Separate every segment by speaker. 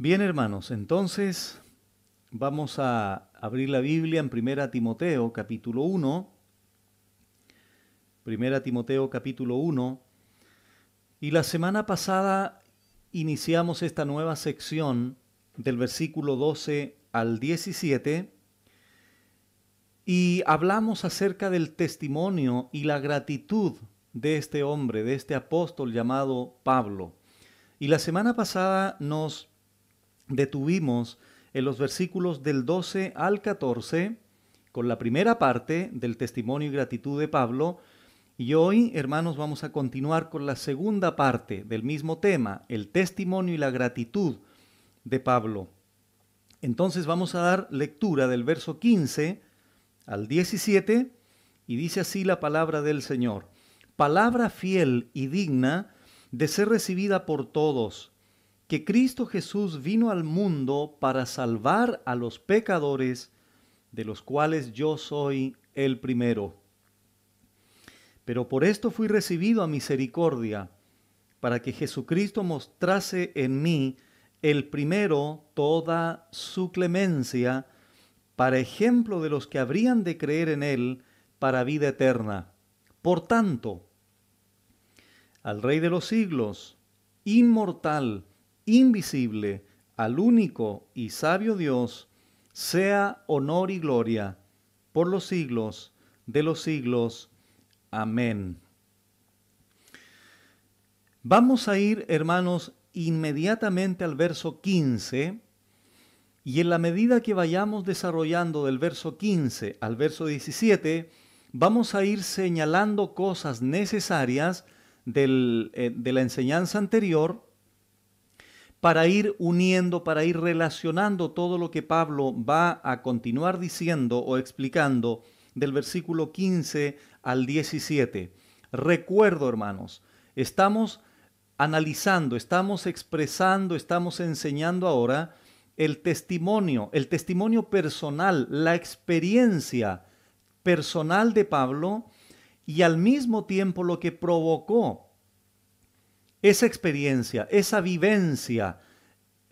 Speaker 1: Bien, hermanos, entonces vamos a abrir la Biblia en Primera Timoteo capítulo 1. Primera Timoteo capítulo 1. Y la semana pasada iniciamos esta nueva sección del versículo 12 al 17 y hablamos acerca del testimonio y la gratitud de este hombre, de este apóstol llamado Pablo. Y la semana pasada nos detuvimos en los versículos del 12 al 14 con la primera parte del testimonio y gratitud de Pablo. Y hoy, hermanos, vamos a continuar con la segunda parte del mismo tema, el testimonio y la gratitud de Pablo. Entonces vamos a dar lectura del verso 15 al 17 y dice así la palabra del Señor. Palabra fiel y digna de ser recibida por todos, que Cristo Jesús vino al mundo para salvar a los pecadores, de los cuales yo soy el primero. Pero por esto fui recibido a misericordia, para que Jesucristo mostrase en mí el primero toda su clemencia, para ejemplo de los que habrían de creer en él para vida eterna. Por tanto, al Rey de los siglos, inmortal, invisible, al único y sabio Dios, sea honor y gloria por los siglos de los siglos. Amén. Vamos a ir, hermanos, inmediatamente al verso 15, y en la medida que vayamos desarrollando del verso 15 al verso 17, vamos a ir señalando cosas necesarias de la enseñanza anterior para ir uniendo, para ir relacionando todo lo que Pablo va a continuar diciendo o explicando del versículo 15 al 17. Recuerdo, hermanos, estamos analizando, estamos expresando, estamos enseñando ahora el testimonio personal, la experiencia personal de Pablo y al mismo tiempo lo que provocó esa experiencia, esa vivencia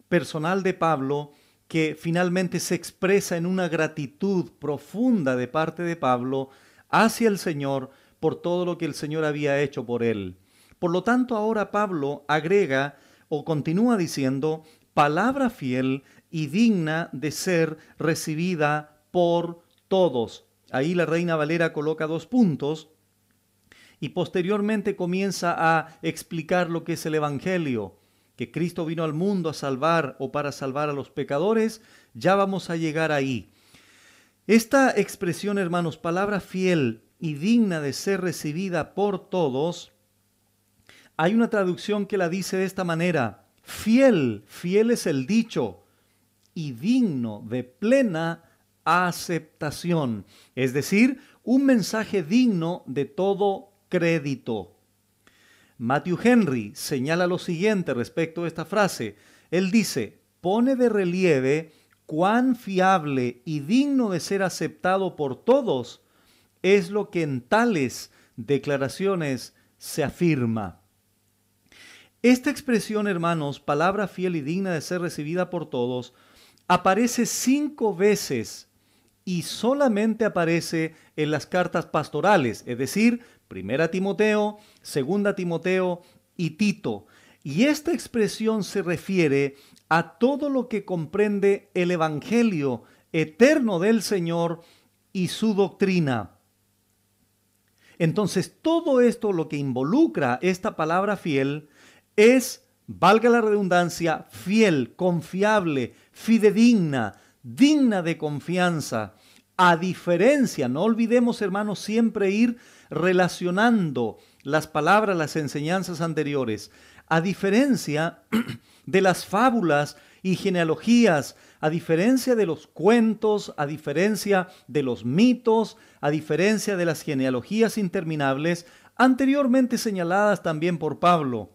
Speaker 1: personal de Pablo que finalmente se expresa en una gratitud profunda de parte de Pablo hacia el Señor por todo lo que el Señor había hecho por él. Por lo tanto, ahora Pablo agrega o continúa diciendo, palabra fiel y digna de ser recibida por todos. Ahí la Reina Valera coloca 2 puntos y posteriormente comienza a explicar lo que es el Evangelio, que Cristo vino al mundo a salvar o para salvar a los pecadores. Ya vamos a llegar ahí. Esta expresión, hermanos, palabra fiel y digna de ser recibida por todos, hay una traducción que la dice de esta manera: fiel, fiel es el dicho, y digno de plena aceptación. Es decir, un mensaje digno de todo crédito. Matthew Henry señala lo siguiente respecto a esta frase. Él dice, pone de relieve cuán fiable y digno de ser aceptado por todos es lo que en tales declaraciones se afirma. Esta expresión, hermanos, palabra fiel y digna de ser recibida por todos, aparece 5 veces y solamente aparece en las cartas pastorales, es decir, 1 Timoteo, 2 Timoteo y Tito. Y esta expresión se refiere a todo lo que comprende el Evangelio eterno del Señor y su doctrina. Entonces, todo esto, lo que involucra esta palabra fiel, es, valga la redundancia, fiel, confiable, fidedigna, digna de confianza. A diferencia, no olvidemos, hermanos, siempre ir relacionando las palabras, las enseñanzas anteriores. A diferencia de las fábulas y genealogías, a diferencia de los cuentos, a diferencia de los mitos, a diferencia de las genealogías interminables, anteriormente señaladas también por Pablo.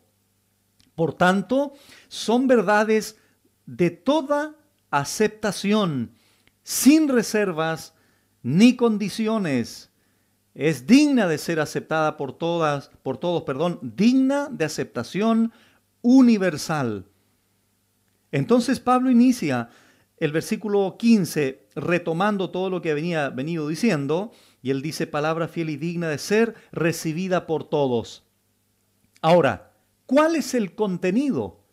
Speaker 1: Por tanto, son verdades de toda aceptación, sin reservas ni condiciones. Es digna de ser aceptada por todos, digna de aceptación universal. Entonces Pablo inicia el versículo 15 retomando todo lo que había venido diciendo, y él dice: palabra fiel y digna de ser recibida por todos. Ahora, ¿cuál es el contenido?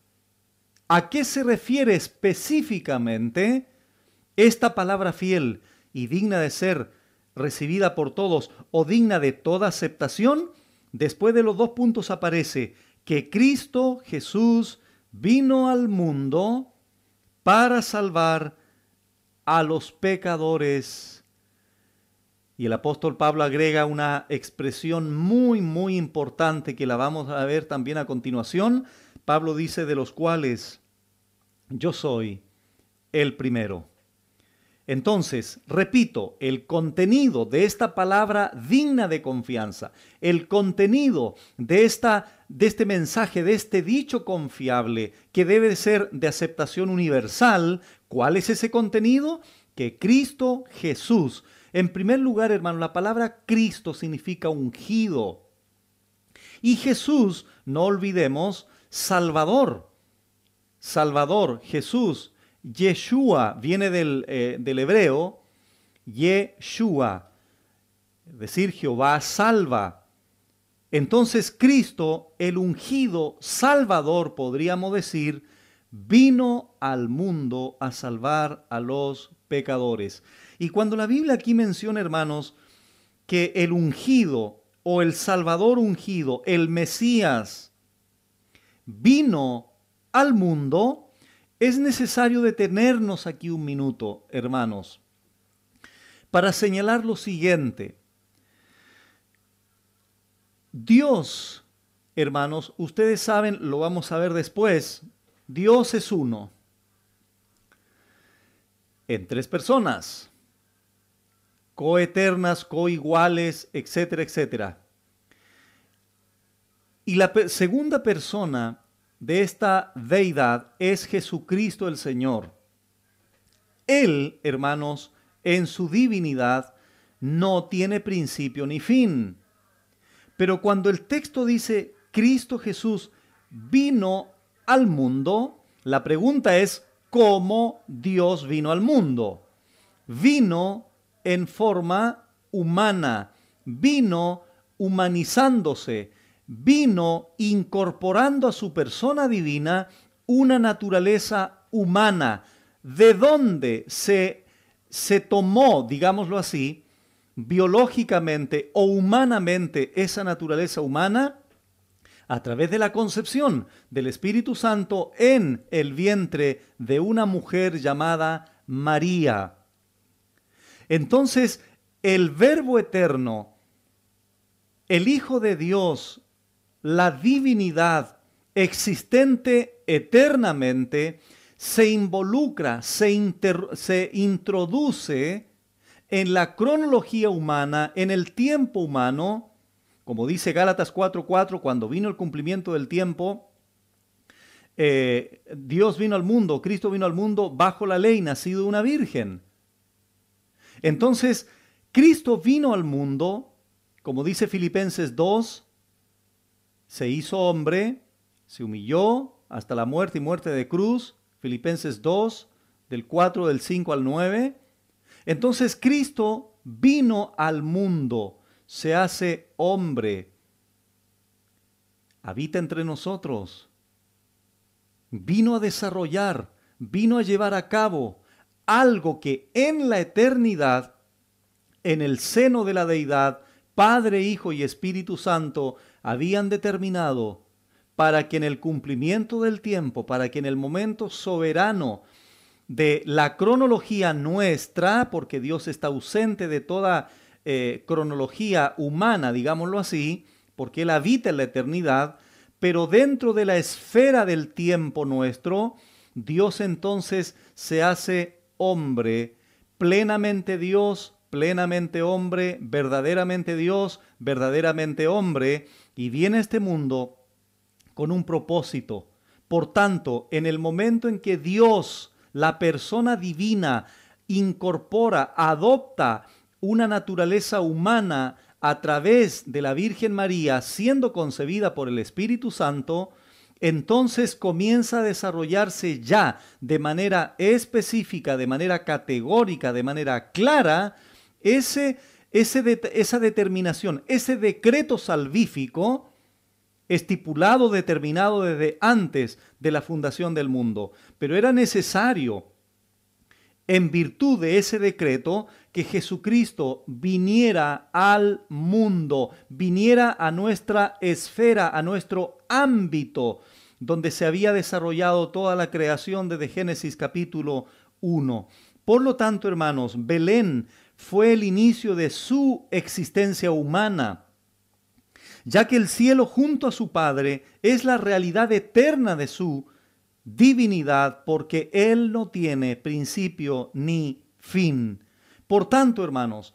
Speaker 1: ¿A qué se refiere específicamente esta palabra fiel y digna de ser recibida por todos o digna de toda aceptación? Después de los dos puntos aparece que Cristo Jesús vino al mundo para salvar a los pecadores. Y el apóstol Pablo agrega una expresión muy importante que la vamos a ver también a continuación. Pablo dice: de los cuales yo soy el primero. Entonces, repito, el contenido de esta palabra digna de confianza, el contenido de este mensaje, de este dicho confiable que debe ser de aceptación universal, ¿cuál es ese contenido? Que Cristo Jesús. En primer lugar, hermano, la palabra Cristo significa ungido. Y Jesús, no olvidemos, Salvador. Salvador, Jesús. Yeshua viene del hebreo Yeshua, es decir, Jehová salva. Entonces Cristo, el ungido Salvador, podríamos decir, vino al mundo a salvar a los pecadores. Y cuando la Biblia aquí menciona, hermanos, que el ungido o el Salvador ungido, el Mesías, vino al mundo, es necesario detenernos aquí un minuto, hermanos, para señalar lo siguiente. Dios, hermanos, ustedes saben, lo vamos a ver después, Dios es uno, en tres personas, coeternas, coiguales, etcétera, etcétera. Y la segunda persona de esta deidad es Jesucristo el Señor. Él, hermanos, en su divinidad no tiene principio ni fin. Pero cuando el texto dice Cristo Jesús vino al mundo, la pregunta es: ¿cómo Dios vino al mundo? Vino en forma humana, vino humanizándose, vino incorporando a su persona divina una naturaleza humana. ¿De dónde se tomó, digámoslo así, biológicamente o humanamente esa naturaleza humana? A través de la concepción del Espíritu Santo en el vientre de una mujer llamada María. Entonces, el Verbo eterno, el Hijo de Dios, la divinidad existente eternamente, se involucra, se introduce en la cronología humana, en el tiempo humano, como dice Gálatas 4:4, cuando vino el cumplimiento del tiempo, Dios vino al mundo, Cristo vino al mundo bajo la ley, nacido de una virgen. Entonces, Cristo vino al mundo, como dice Filipenses 2, se hizo hombre, se humilló hasta la muerte y muerte de cruz, Filipenses 2, del 4, del 5 al 9. Entonces Cristo vino al mundo, se hace hombre, habita entre nosotros, vino a desarrollar, vino a llevar a cabo algo que en la eternidad, en el seno de la deidad, Padre, Hijo y Espíritu Santo habían determinado para que en el cumplimiento del tiempo, para que en el momento soberano de la cronología nuestra, porque Dios está ausente de toda cronología humana, digámoslo así, porque Él habita en la eternidad, pero dentro de la esfera del tiempo nuestro, Dios entonces se hace hombre, plenamente Dios, plenamente hombre, verdaderamente Dios, verdaderamente hombre, y viene a este mundo con un propósito. Por tanto, en el momento en que Dios, la persona divina, incorpora, adopta una naturaleza humana a través de la Virgen María, siendo concebida por el Espíritu Santo, entonces comienza a desarrollarse ya de manera específica, de manera categórica, de manera clara, esa determinación, ese decreto salvífico estipulado, determinado desde antes de la fundación del mundo. Pero era necesario, en virtud de ese decreto, que Jesucristo viniera al mundo, viniera a nuestra esfera, a nuestro ámbito, donde se había desarrollado toda la creación desde Génesis capítulo 1. Por lo tanto, hermanos, Belén fue el inicio de su existencia humana, ya que el cielo junto a su Padre es la realidad eterna de su divinidad, porque Él no tiene principio ni fin. Por tanto, hermanos,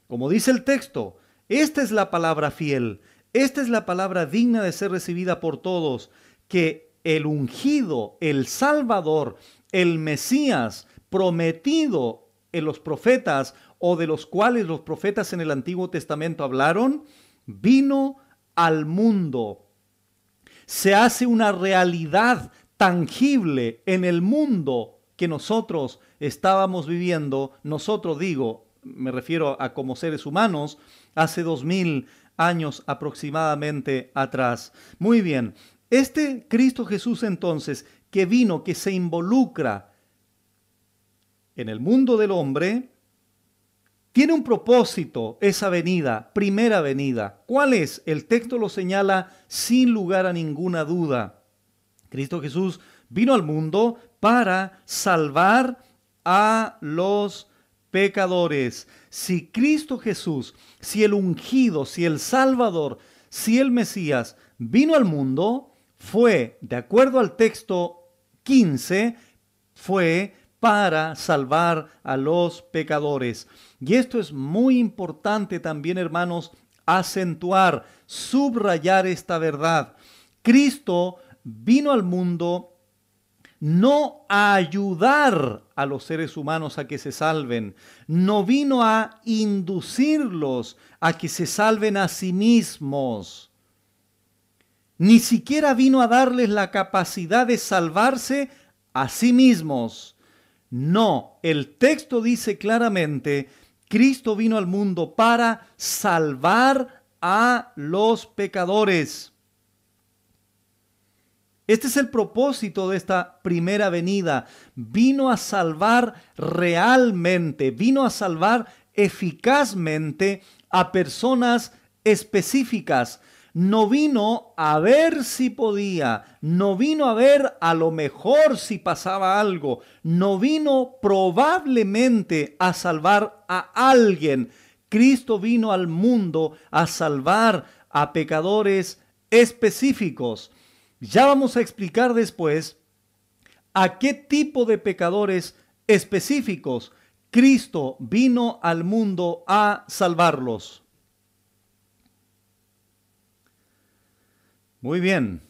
Speaker 1: como dice el texto, esta es la palabra fiel, esta es la palabra digna de ser recibida por todos, que el ungido, el Salvador, el Mesías prometido en los profetas, o de los cuales los profetas en el Antiguo Testamento hablaron, vino al mundo. Se hace una realidad tangible en el mundo que nosotros estábamos viviendo. Nosotros, digo, me refiero a como seres humanos, hace 2000 años aproximadamente atrás. Muy bien, este Cristo Jesús entonces, que vino, que se involucra en el mundo del hombre, tiene un propósito esa venida, primera venida. ¿Cuál es? El texto lo señala sin lugar a ninguna duda. Cristo Jesús vino al mundo para salvar a los pecadores. Si Cristo Jesús, si el ungido, si el Salvador, si el Mesías vino al mundo, fue, de acuerdo al texto 15, fue para salvar a los pecadores. Y esto es muy importante también, hermanos, acentuar, subrayar esta verdad. Cristo vino al mundo no a ayudar a los seres humanos a que se salven, no vino a inducirlos a que se salven a sí mismos, ni siquiera vino a darles la capacidad de salvarse a sí mismos. No, el texto dice claramente, Cristo vino al mundo para salvar a los pecadores. Este es el propósito de esta primera venida. Vino a salvar realmente, vino a salvar eficazmente a personas específicas. No vino a ver si podía, no vino a ver a lo mejor si pasaba algo, no vino probablemente a salvar a alguien. Cristo vino al mundo a salvar a pecadores específicos. Ya vamos a explicar después a qué tipo de pecadores específicos Cristo vino al mundo a salvarlos. Muy bien.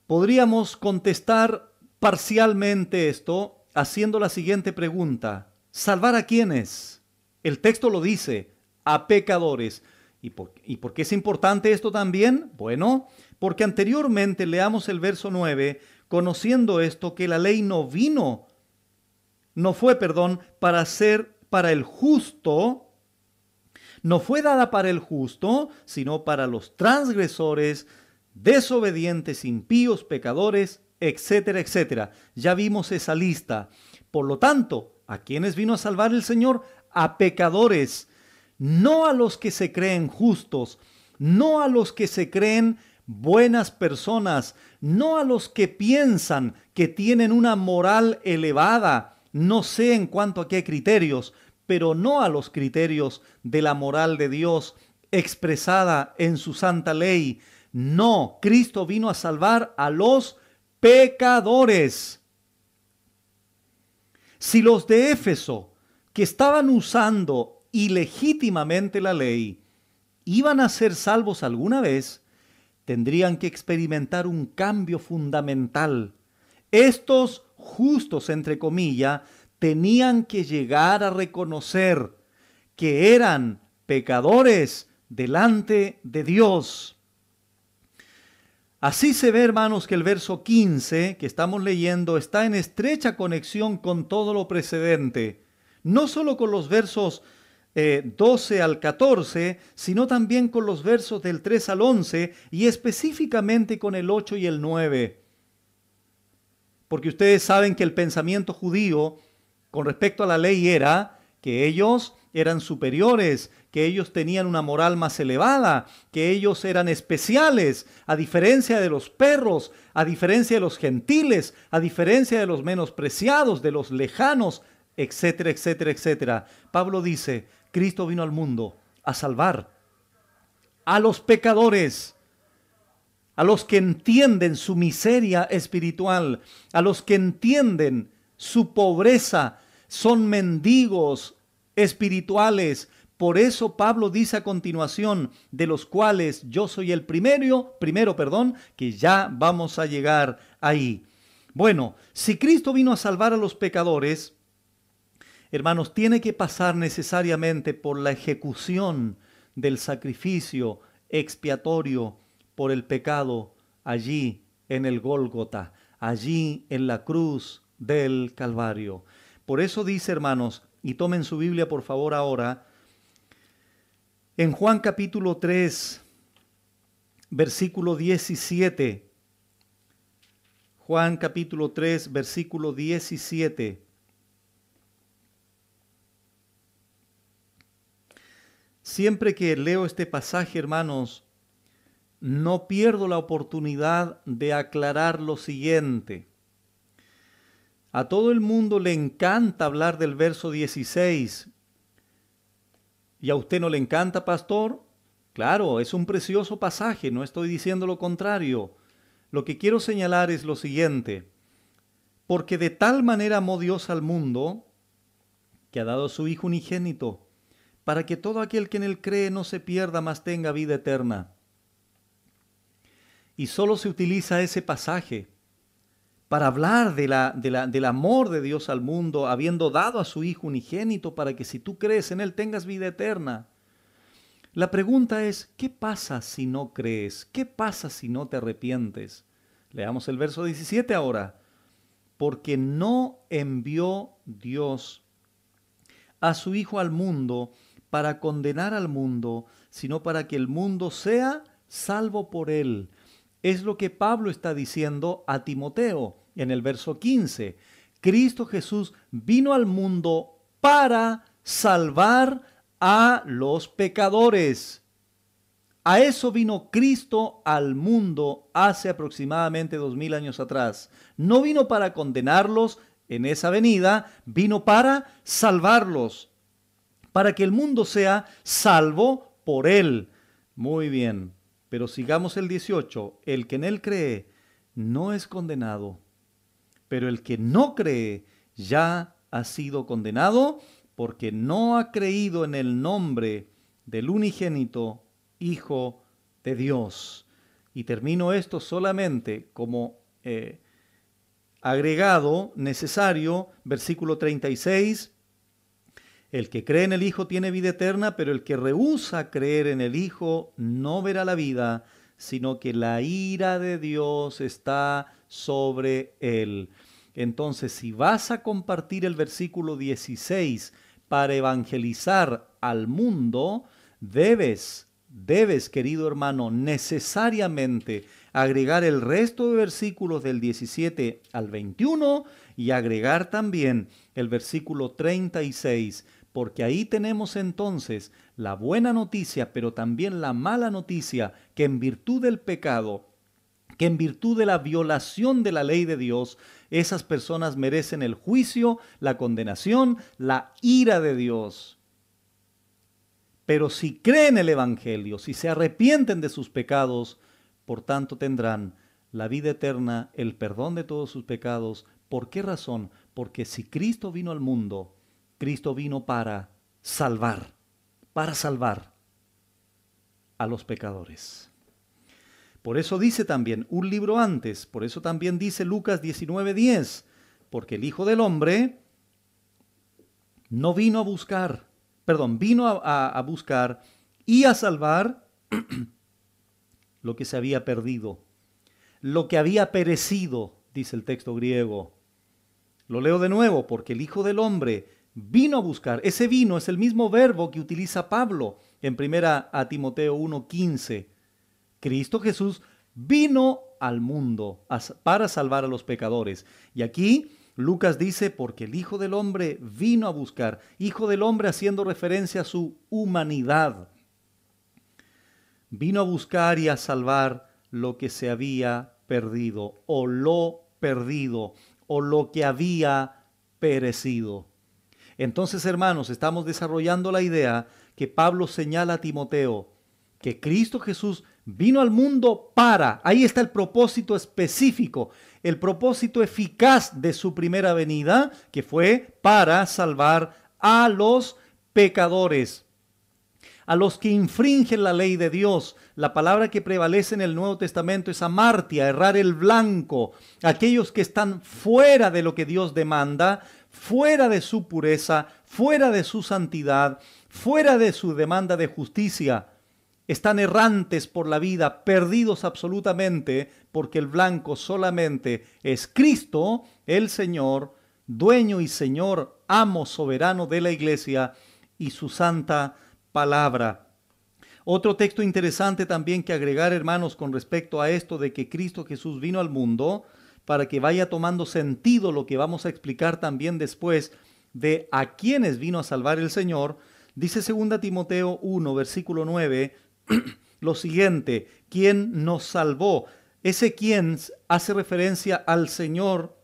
Speaker 1: Podríamos contestar parcialmente esto haciendo la siguiente pregunta. ¿Salvar a quiénes? El texto lo dice, a pecadores. ¿Y por qué es importante esto también? Bueno, porque anteriormente leamos el verso 9, conociendo esto, que la ley no fue para el justo, no fue dada para el justo, sino para los transgresores, desobedientes, impíos, pecadores, etcétera, etcétera. Ya vimos esa lista. Por lo tanto, ¿a quiénes vino a salvar el Señor? A pecadores, no a los que se creen justos, no a los que se creen buenas personas, no a los que piensan que tienen una moral elevada, no sé en cuanto a qué criterios, pero no a los criterios de la moral de Dios expresada en su santa ley. No, Cristo vino a salvar a los pecadores. Si los de Éfeso, que estaban usando ilegítimamente la ley, iban a ser salvos alguna vez, tendrían que experimentar un cambio fundamental. Estos justos, entre comillas, tenían que llegar a reconocer que eran pecadores delante de Dios. Así se ve, hermanos, que el verso 15 que estamos leyendo está en estrecha conexión con todo lo precedente, no solo con los versos 12 al 14, sino también con los versos del 3 al 11 y específicamente con el 8 y el 9. Porque ustedes saben que el pensamiento judío con respecto a la ley era que ellos eran superiores, que ellos tenían una moral más elevada, que ellos eran especiales, a diferencia de los perros, a diferencia de los gentiles, a diferencia de los menospreciados, de los lejanos, etcétera, etcétera, etcétera. Pablo dice, Cristo vino al mundo a salvar a los pecadores, a los que entienden su miseria espiritual, a los que entienden su pobreza, son mendigos espirituales. Por eso Pablo dice a continuación, de los cuales yo soy el primero, que ya vamos a llegar ahí. Bueno, si Cristo vino a salvar a los pecadores, hermanos, tiene que pasar necesariamente por la ejecución del sacrificio expiatorio por el pecado allí en el Gólgota, allí en la cruz del Calvario. Por eso dice, hermanos, y tomen su Biblia por favor ahora, en Juan capítulo 3, versículo 17. Juan capítulo 3, versículo 17. Siempre que leo este pasaje, hermanos, no pierdo la oportunidad de aclarar lo siguiente. A todo el mundo le encanta hablar del verso 16. ¿Y a usted no le encanta, pastor? Claro, es un precioso pasaje, no estoy diciendo lo contrario. Lo que quiero señalar es lo siguiente. Porque de tal manera amó Dios al mundo, que ha dado a su Hijo unigénito, para que todo aquel que en él cree no se pierda, mas tenga vida eterna. Y solo se utiliza ese pasaje para hablar del amor de Dios al mundo, habiendo dado a su Hijo unigénito para que si tú crees en Él tengas vida eterna. La pregunta es, ¿qué pasa si no crees? ¿Qué pasa si no te arrepientes? Leamos el verso 17 ahora. Porque no envió Dios a su Hijo al mundo para condenar al mundo, sino para que el mundo sea salvo por Él. Es lo que Pablo está diciendo a Timoteo en el verso 15. Cristo Jesús vino al mundo para salvar a los pecadores. A eso vino Cristo al mundo hace aproximadamente 2000 años atrás. No vino para condenarlos en esa venida, vino para salvarlos, para que el mundo sea salvo por Él. Muy bien. Pero sigamos el 18. El que en Él cree no es condenado, pero el que no cree ya ha sido condenado porque no ha creído en el nombre del unigénito Hijo de Dios. Y termino esto solamente como agregado necesario, versículo 36. El que cree en el Hijo tiene vida eterna, pero el que rehúsa creer en el Hijo no verá la vida, sino que la ira de Dios está sobre él. Entonces, si vas a compartir el versículo 16 para evangelizar al mundo, debes, querido hermano, necesariamente agregar el resto de versículos del 17 al 21 y agregar también el versículo 36, porque ahí tenemos entonces la buena noticia, pero también la mala noticia, que en virtud del pecado, que en virtud de la violación de la ley de Dios, esas personas merecen el juicio, la condenación, la ira de Dios. Pero si creen el Evangelio, si se arrepienten de sus pecados, por tanto tendrán la vida eterna, el perdón de todos sus pecados. ¿Por qué razón? Porque si Cristo vino al mundo, Cristo vino para salvar a los pecadores. Por eso dice también un libro antes, por eso también dice Lucas 19:10, porque el Hijo del Hombre no vino a buscar, vino a buscar y a salvar lo que se había perdido. lo que había perecido, dice el texto griego. Lo leo de nuevo, porque el Hijo del Hombre vino a buscar. Ese vino es el mismo verbo que utiliza Pablo en 1 a Timoteo 1:15. Cristo Jesús vino al mundo para salvar a los pecadores. Y aquí Lucas dice, porque el Hijo del Hombre vino a buscar. Hijo del Hombre haciendo referencia a su humanidad. Vino a buscar y a salvar lo que se había perdido, o lo perdido, o lo que había perecido. Entonces, hermanos, estamos desarrollando la idea que Pablo señala a Timoteo, que Cristo Jesús vino al mundo para, ahí está el propósito específico, el propósito eficaz de su primera venida, que fue para salvar a los pecadores, a los que infringen la ley de Dios. La palabra que prevalece en el Nuevo Testamento es amartia, errar el blanco, aquellos que están fuera de lo que Dios demanda, fuera de su pureza, fuera de su santidad, fuera de su demanda de justicia. Están errantes por la vida, perdidos absolutamente, porque el blanco solamente es Cristo, el Señor, dueño y Señor, amo soberano de la iglesia y su santa palabra. Otro texto interesante también que agregar, hermanos, con respecto a esto de que Cristo Jesús vino al mundo, para que vaya tomando sentido lo que vamos a explicar también después de a quienes vino a salvar el Señor, dice 2 Timoteo 1, versículo 9, lo siguiente: ¿quién nos salvó? Ese quién hace referencia al Señor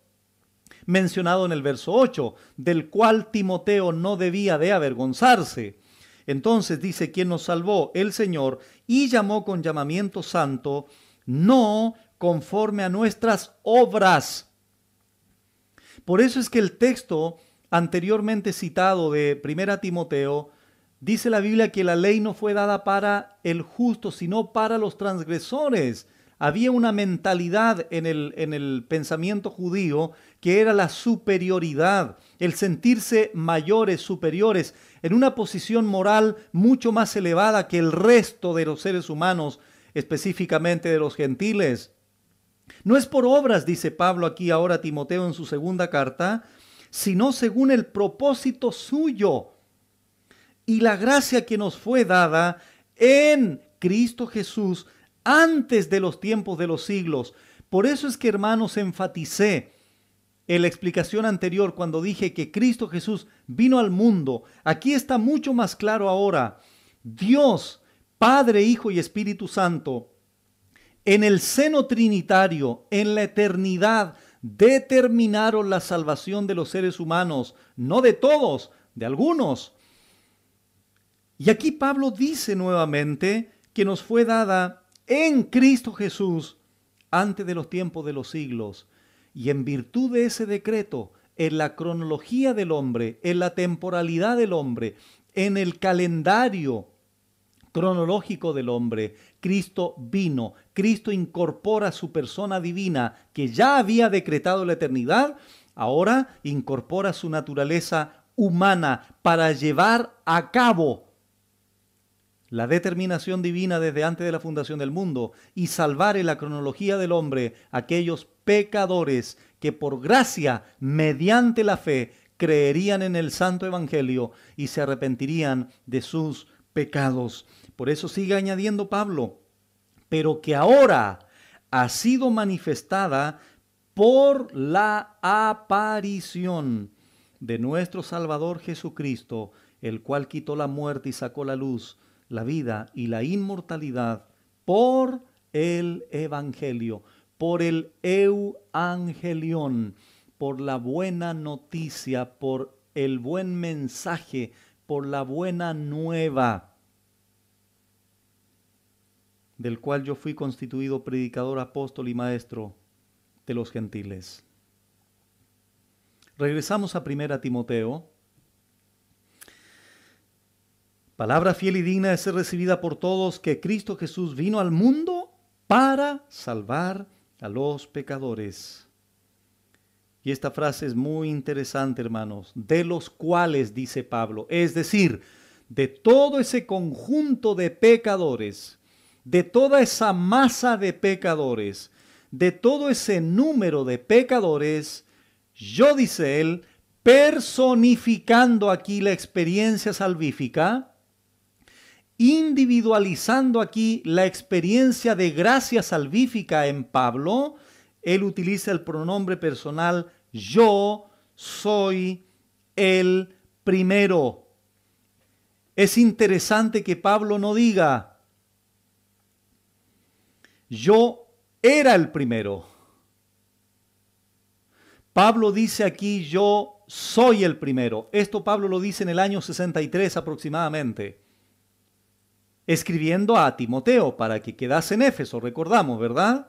Speaker 1: mencionado en el verso 8, del cual Timoteo no debía de avergonzarse. Entonces dice, ¿quién nos salvó? El Señor, y llamó con llamamiento santo, no conforme a nuestras obras. Por eso es que el texto anteriormente citado de 1 Timoteo, dice la Biblia que la ley no fue dada para el justo, sino para los transgresores. Había una mentalidad en el pensamiento judío que era la superioridad, el sentirse mayores, superiores, en una posición moral mucho más elevada que el resto de los seres humanos, específicamente de los gentiles. No es por obras, dice Pablo aquí ahora a Timoteo en su segunda carta, sino según el propósito suyo y la gracia que nos fue dada en Cristo Jesús antes de los tiempos de los siglos. Por eso es que, hermanos, enfaticé en la explicación anterior cuando dije que Cristo Jesús vino al mundo. Aquí está mucho más claro ahora. Dios, Padre, Hijo y Espíritu Santo, en el seno trinitario, en la eternidad, determinaron la salvación de los seres humanos, no de todos, de algunos. Y aquí Pablo dice nuevamente que nos fue dada en Cristo Jesús antes de los tiempos de los siglos. Y en virtud de ese decreto, en la cronología del hombre, en la temporalidad del hombre, en el calendario cronológico del hombre, Cristo vino. Cristo incorpora su persona divina que ya había decretado la eternidad, ahora incorpora su naturaleza humana para llevar a cabo la determinación divina desde antes de la fundación del mundo y salvar en la cronología del hombre aquellos pecadores que por gracia, mediante la fe, creerían en el santo evangelio y se arrepentirían de sus pecados. Por eso sigue añadiendo Pablo, pero que ahora ha sido manifestada por la aparición de nuestro Salvador Jesucristo, el cual quitó la muerte y sacó la luz, la vida y la inmortalidad por el evangelio, por el euangelión, por la buena noticia, por el buen mensaje, por la buena nueva, del cual yo fui constituido predicador, apóstol y maestro de los gentiles. Regresamos a 1 Timoteo. Palabra fiel y digna de ser recibida por todos, que Cristo Jesús vino al mundo para salvar a los pecadores. Y esta frase es muy interesante, hermanos, de los cuales, dice Pablo, es decir, de todo ese conjunto de pecadores, de toda esa masa de pecadores, de todo ese número de pecadores, yo, dice él, personificando aquí la experiencia salvífica, individualizando aquí la experiencia de gracia salvífica en Pablo, él utiliza el pronombre personal yo soy el primero. Es interesante que Pablo no diga yo era el primero. Pablo dice aquí yo soy el primero. Esto Pablo lo dice en el año 63 aproximadamente, escribiendo a Timoteo para que quedase en Éfeso, recordamos, ¿verdad?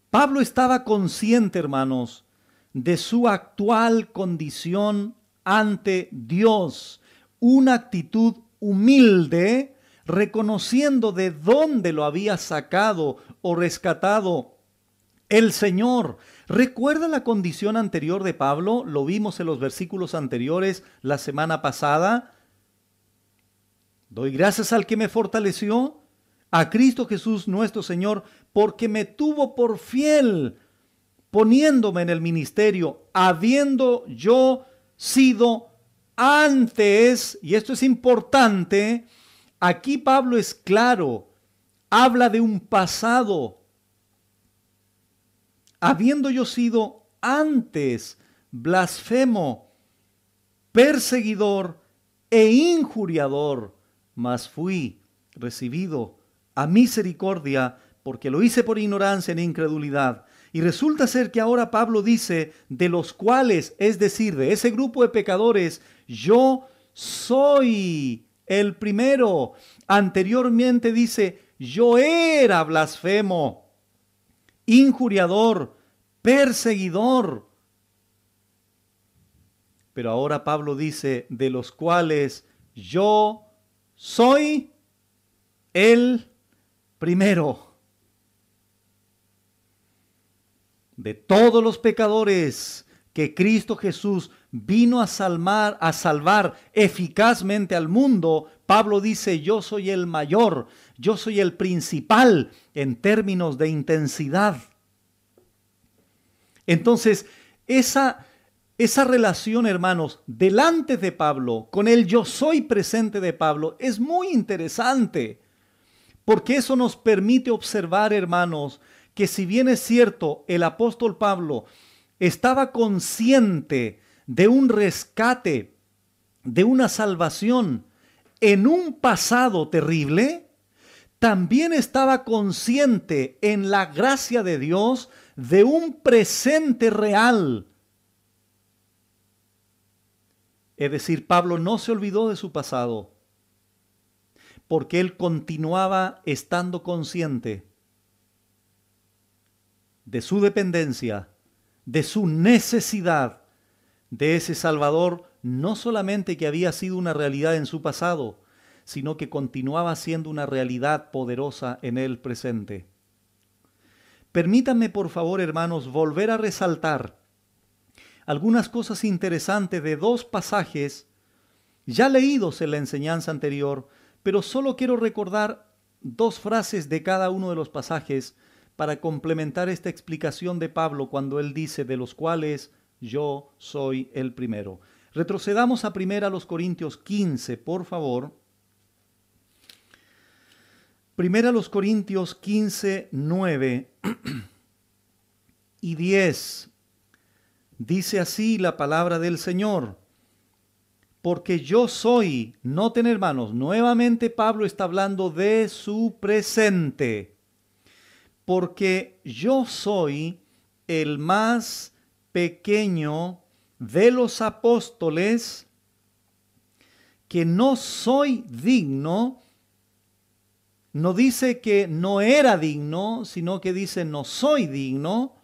Speaker 1: Pablo estaba consciente, hermanos, de su actual condición ante Dios, una actitud humilde, reconociendo de dónde lo había sacado o rescatado el Señor. ¿Recuerda la condición anterior de Pablo? Lo vimos en los versículos anteriores la semana pasada. Doy gracias al que me fortaleció, a Cristo Jesús nuestro Señor, porque me tuvo por fiel, poniéndome en el ministerio, habiendo yo sido antes, y esto es importante, aquí Pablo es claro, habla de un pasado, habiendo yo sido antes blasfemo, perseguidor e injuriador, mas fui recibido a misericordia, porque lo hice por ignorancia en incredulidad. Y resulta ser que ahora Pablo dice, de los cuales, es decir, de ese grupo de pecadores, yo soy el primero. Anteriormente dice, yo era blasfemo, injuriador, perseguidor. Pero ahora Pablo dice, de los cuales yo soy el primero. De todos los pecadores que Cristo Jesús vino a salvar eficazmente al mundo, Pablo dice, yo soy el mayor, yo soy el principal en términos de intensidad. Entonces, esa relación, hermanos, delante de Pablo, con el yo soy presente de Pablo, es muy interesante, porque eso nos permite observar, hermanos, que si bien es cierto, el apóstol Pablo estaba consciente de un rescate, de una salvación en un pasado terrible, también estaba consciente en la gracia de Dios de un presente real. Es decir, Pablo no se olvidó de su pasado, porque él continuaba estando consciente de su dependencia, de su necesidad de ese Salvador, no solamente que había sido una realidad en su pasado, sino que continuaba siendo una realidad poderosa en el presente. Permítanme, por favor, hermanos, volver a resaltar algunas cosas interesantes de dos pasajes ya leídos en la enseñanza anterior, pero solo quiero recordar dos frases de cada uno de los pasajes para complementar esta explicación de Pablo cuando él dice, de los cuales yo soy el primero. Retrocedamos a 1 Corintios 15, por favor. 1 Corintios 15, 9 y 10. Dice así la palabra del Señor. Porque yo soy, noten hermanos, nuevamente Pablo está hablando de su presente. Porque yo soy el más pequeño de los apóstoles, que no soy digno. No dice que no era digno, sino que dice no soy digno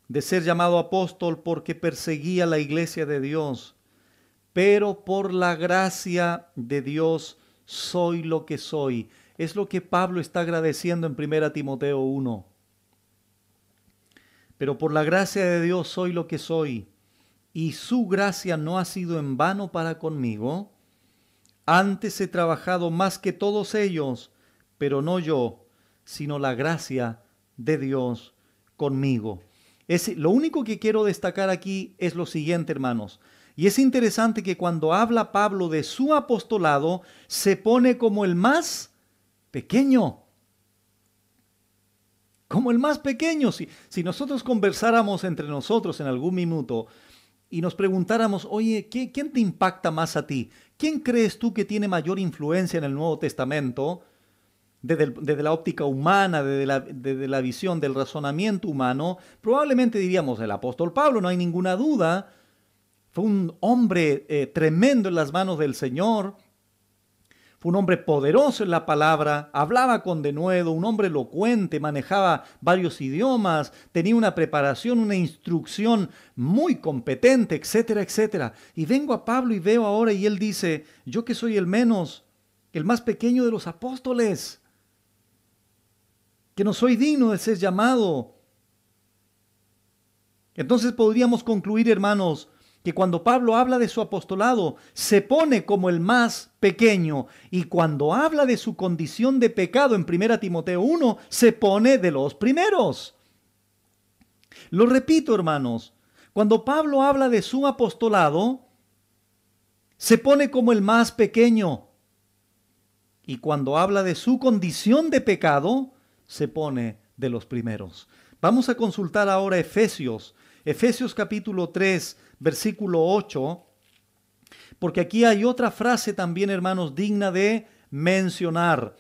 Speaker 1: de ser llamado apóstol, porque perseguía la iglesia de Dios. Pero por la gracia de Dios soy lo que soy. Es lo que Pablo está agradeciendo en 1 Timoteo 1. Pero por la gracia de Dios soy lo que soy, y su gracia no ha sido en vano para conmigo. Antes he trabajado más que todos ellos, pero no yo, sino la gracia de Dios conmigo. Lo único que quiero destacar aquí es lo siguiente, hermanos. Y es interesante que cuando habla Pablo de su apostolado, se pone como el más pequeño. Como el más pequeño. Si nosotros conversáramos entre nosotros en algún minuto y nos preguntáramos, oye, ¿quién te impacta más a ti? ¿Quién crees tú que tiene mayor influencia en el Nuevo Testamento? Desde la óptica humana, desde la visión del razonamiento humano, probablemente diríamos el apóstol Pablo, no hay ninguna duda. Fue un hombre tremendo en las manos del Señor. Fue un hombre poderoso en la palabra, hablaba con denuedo, un hombre elocuente, manejaba varios idiomas, tenía una preparación, una instrucción muy competente, etcétera, etcétera. Y vengo a Pablo y veo ahora y él dice, yo que soy el más pequeño de los apóstoles, que no soy digno de ser llamado. Entonces podríamos concluir, hermanos, que cuando Pablo habla de su apostolado, se pone como el más pequeño, y cuando habla de su condición de pecado en 1 Timoteo 1, se pone de los primeros. Lo repito, hermanos, cuando Pablo habla de su apostolado, se pone como el más pequeño, y cuando habla de su condición de pecado, se pone de los primeros. Vamos a consultar ahora Efesios capítulo 3, versículo 8, porque aquí hay otra frase también, hermanos, digna de mencionar.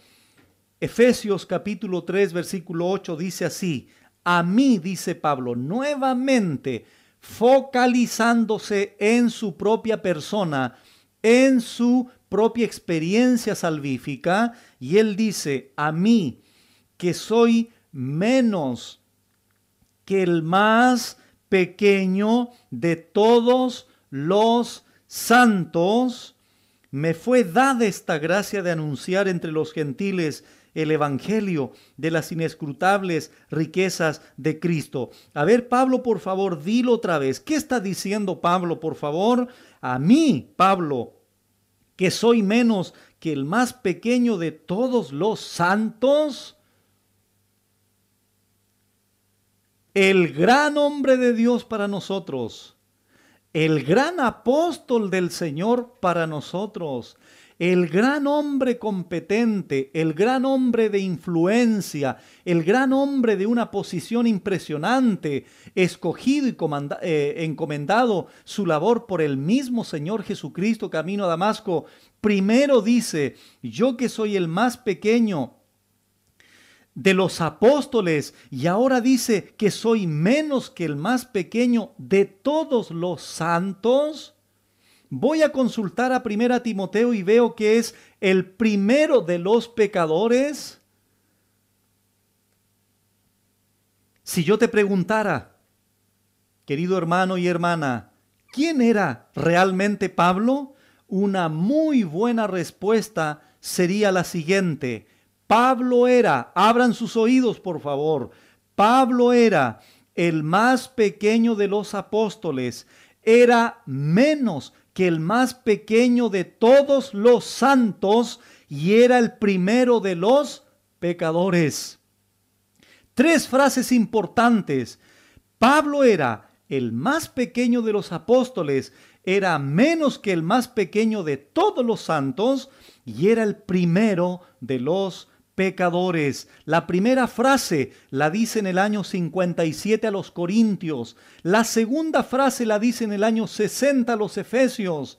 Speaker 1: Efesios capítulo 3, versículo 8 dice así, a mí, dice Pablo, nuevamente focalizándose en su propia persona, en su propia experiencia salvífica, y él dice, a mí, que soy menos que el más pequeño de todos los santos, me fue dada esta gracia de anunciar entre los gentiles el evangelio de las inescrutables riquezas de Cristo. A ver, Pablo, por favor, dilo otra vez. ¿Qué está diciendo Pablo, por favor? A mí, Pablo, que soy menos que el más pequeño de todos los santos, el gran hombre de Dios para nosotros, el gran apóstol del Señor para nosotros, el gran hombre competente, el gran hombre de influencia, el gran hombre de una posición impresionante, escogido y encomendado su labor por el mismo Señor Jesucristo camino a Damasco. Primero dice, yo que soy el más pequeño de los apóstoles, y ahora dice que soy menos que el más pequeño de todos los santos. Voy a consultar a 1 Timoteo y veo que es el primero de los pecadores. Si yo te preguntara, querido hermano y hermana, ¿quién era realmente Pablo? Una muy buena respuesta sería la siguiente: Pablo era, abran sus oídos por favor, Pablo era el más pequeño de los apóstoles, era menos que el más pequeño de todos los santos y era el primero de los pecadores. Tres frases importantes. Pablo era el más pequeño de los apóstoles, era menos que el más pequeño de todos los santos y era el primero de los pecadores. La primera frase la dice en el año 57 a los Corintios. La segunda frase la dice en el año 60 a los Efesios.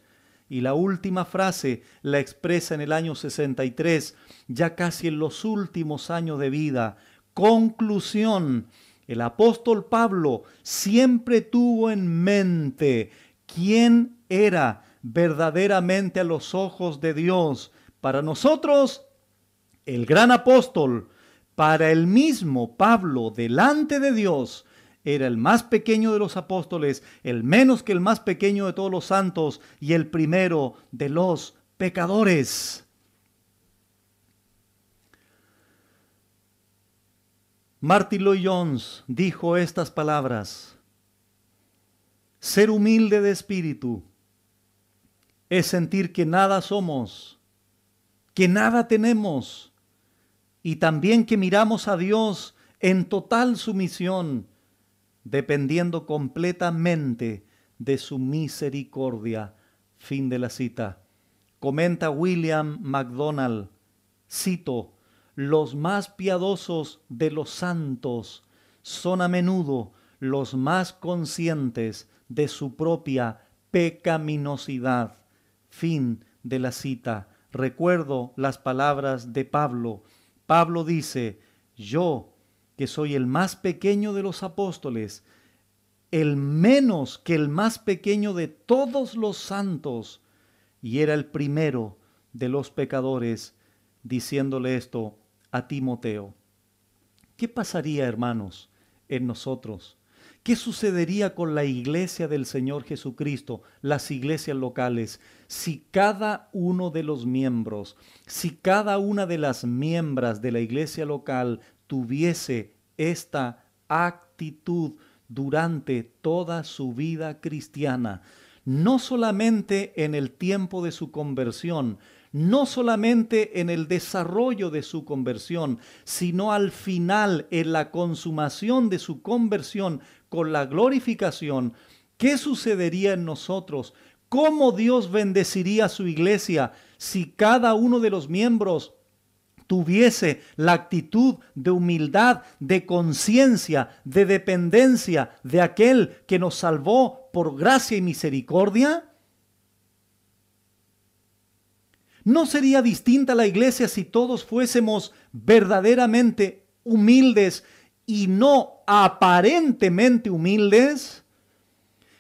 Speaker 1: Y la última frase la expresa en el año 63, ya casi en los últimos años de vida. Conclusión: el apóstol Pablo siempre tuvo en mente quién era verdaderamente a los ojos de Dios. Para nosotros, el gran apóstol, para el mismo Pablo, delante de Dios, era el más pequeño de los apóstoles, el menos que el más pequeño de todos los santos y el primero de los pecadores. Martyn Lloyd-Jones dijo estas palabras: ser humilde de espíritu es sentir que nada somos, que nada tenemos, y también que miramos a Dios en total sumisión, dependiendo completamente de su misericordia. Fin de la cita. Comenta William MacDonald, cito, los más piadosos de los santos son a menudo los más conscientes de su propia pecaminosidad. Fin de la cita. Recuerdo las palabras de Pablo. Pablo dice, yo, que soy el más pequeño de los apóstoles, el menos que el más pequeño de todos los santos, y era el primero de los pecadores, diciéndole esto a Timoteo. ¿Qué pasaría, hermanos, en nosotros? ¿Qué sucedería con la iglesia del Señor Jesucristo, las iglesias locales, si cada uno de los miembros, si cada una de las miembros de la iglesia local tuviese esta actitud durante toda su vida cristiana? No solamente en el tiempo de su conversión, no solamente en el desarrollo de su conversión, sino al final, en la consumación de su conversión, con la glorificación. ¿Qué sucedería en nosotros? ¿Cómo Dios bendeciría a su iglesia si cada uno de los miembros tuviese la actitud de humildad, de conciencia, de dependencia de aquel que nos salvó por gracia y misericordia? ¿No sería distinta la iglesia si todos fuésemos verdaderamente humildes y no aparentemente humildes?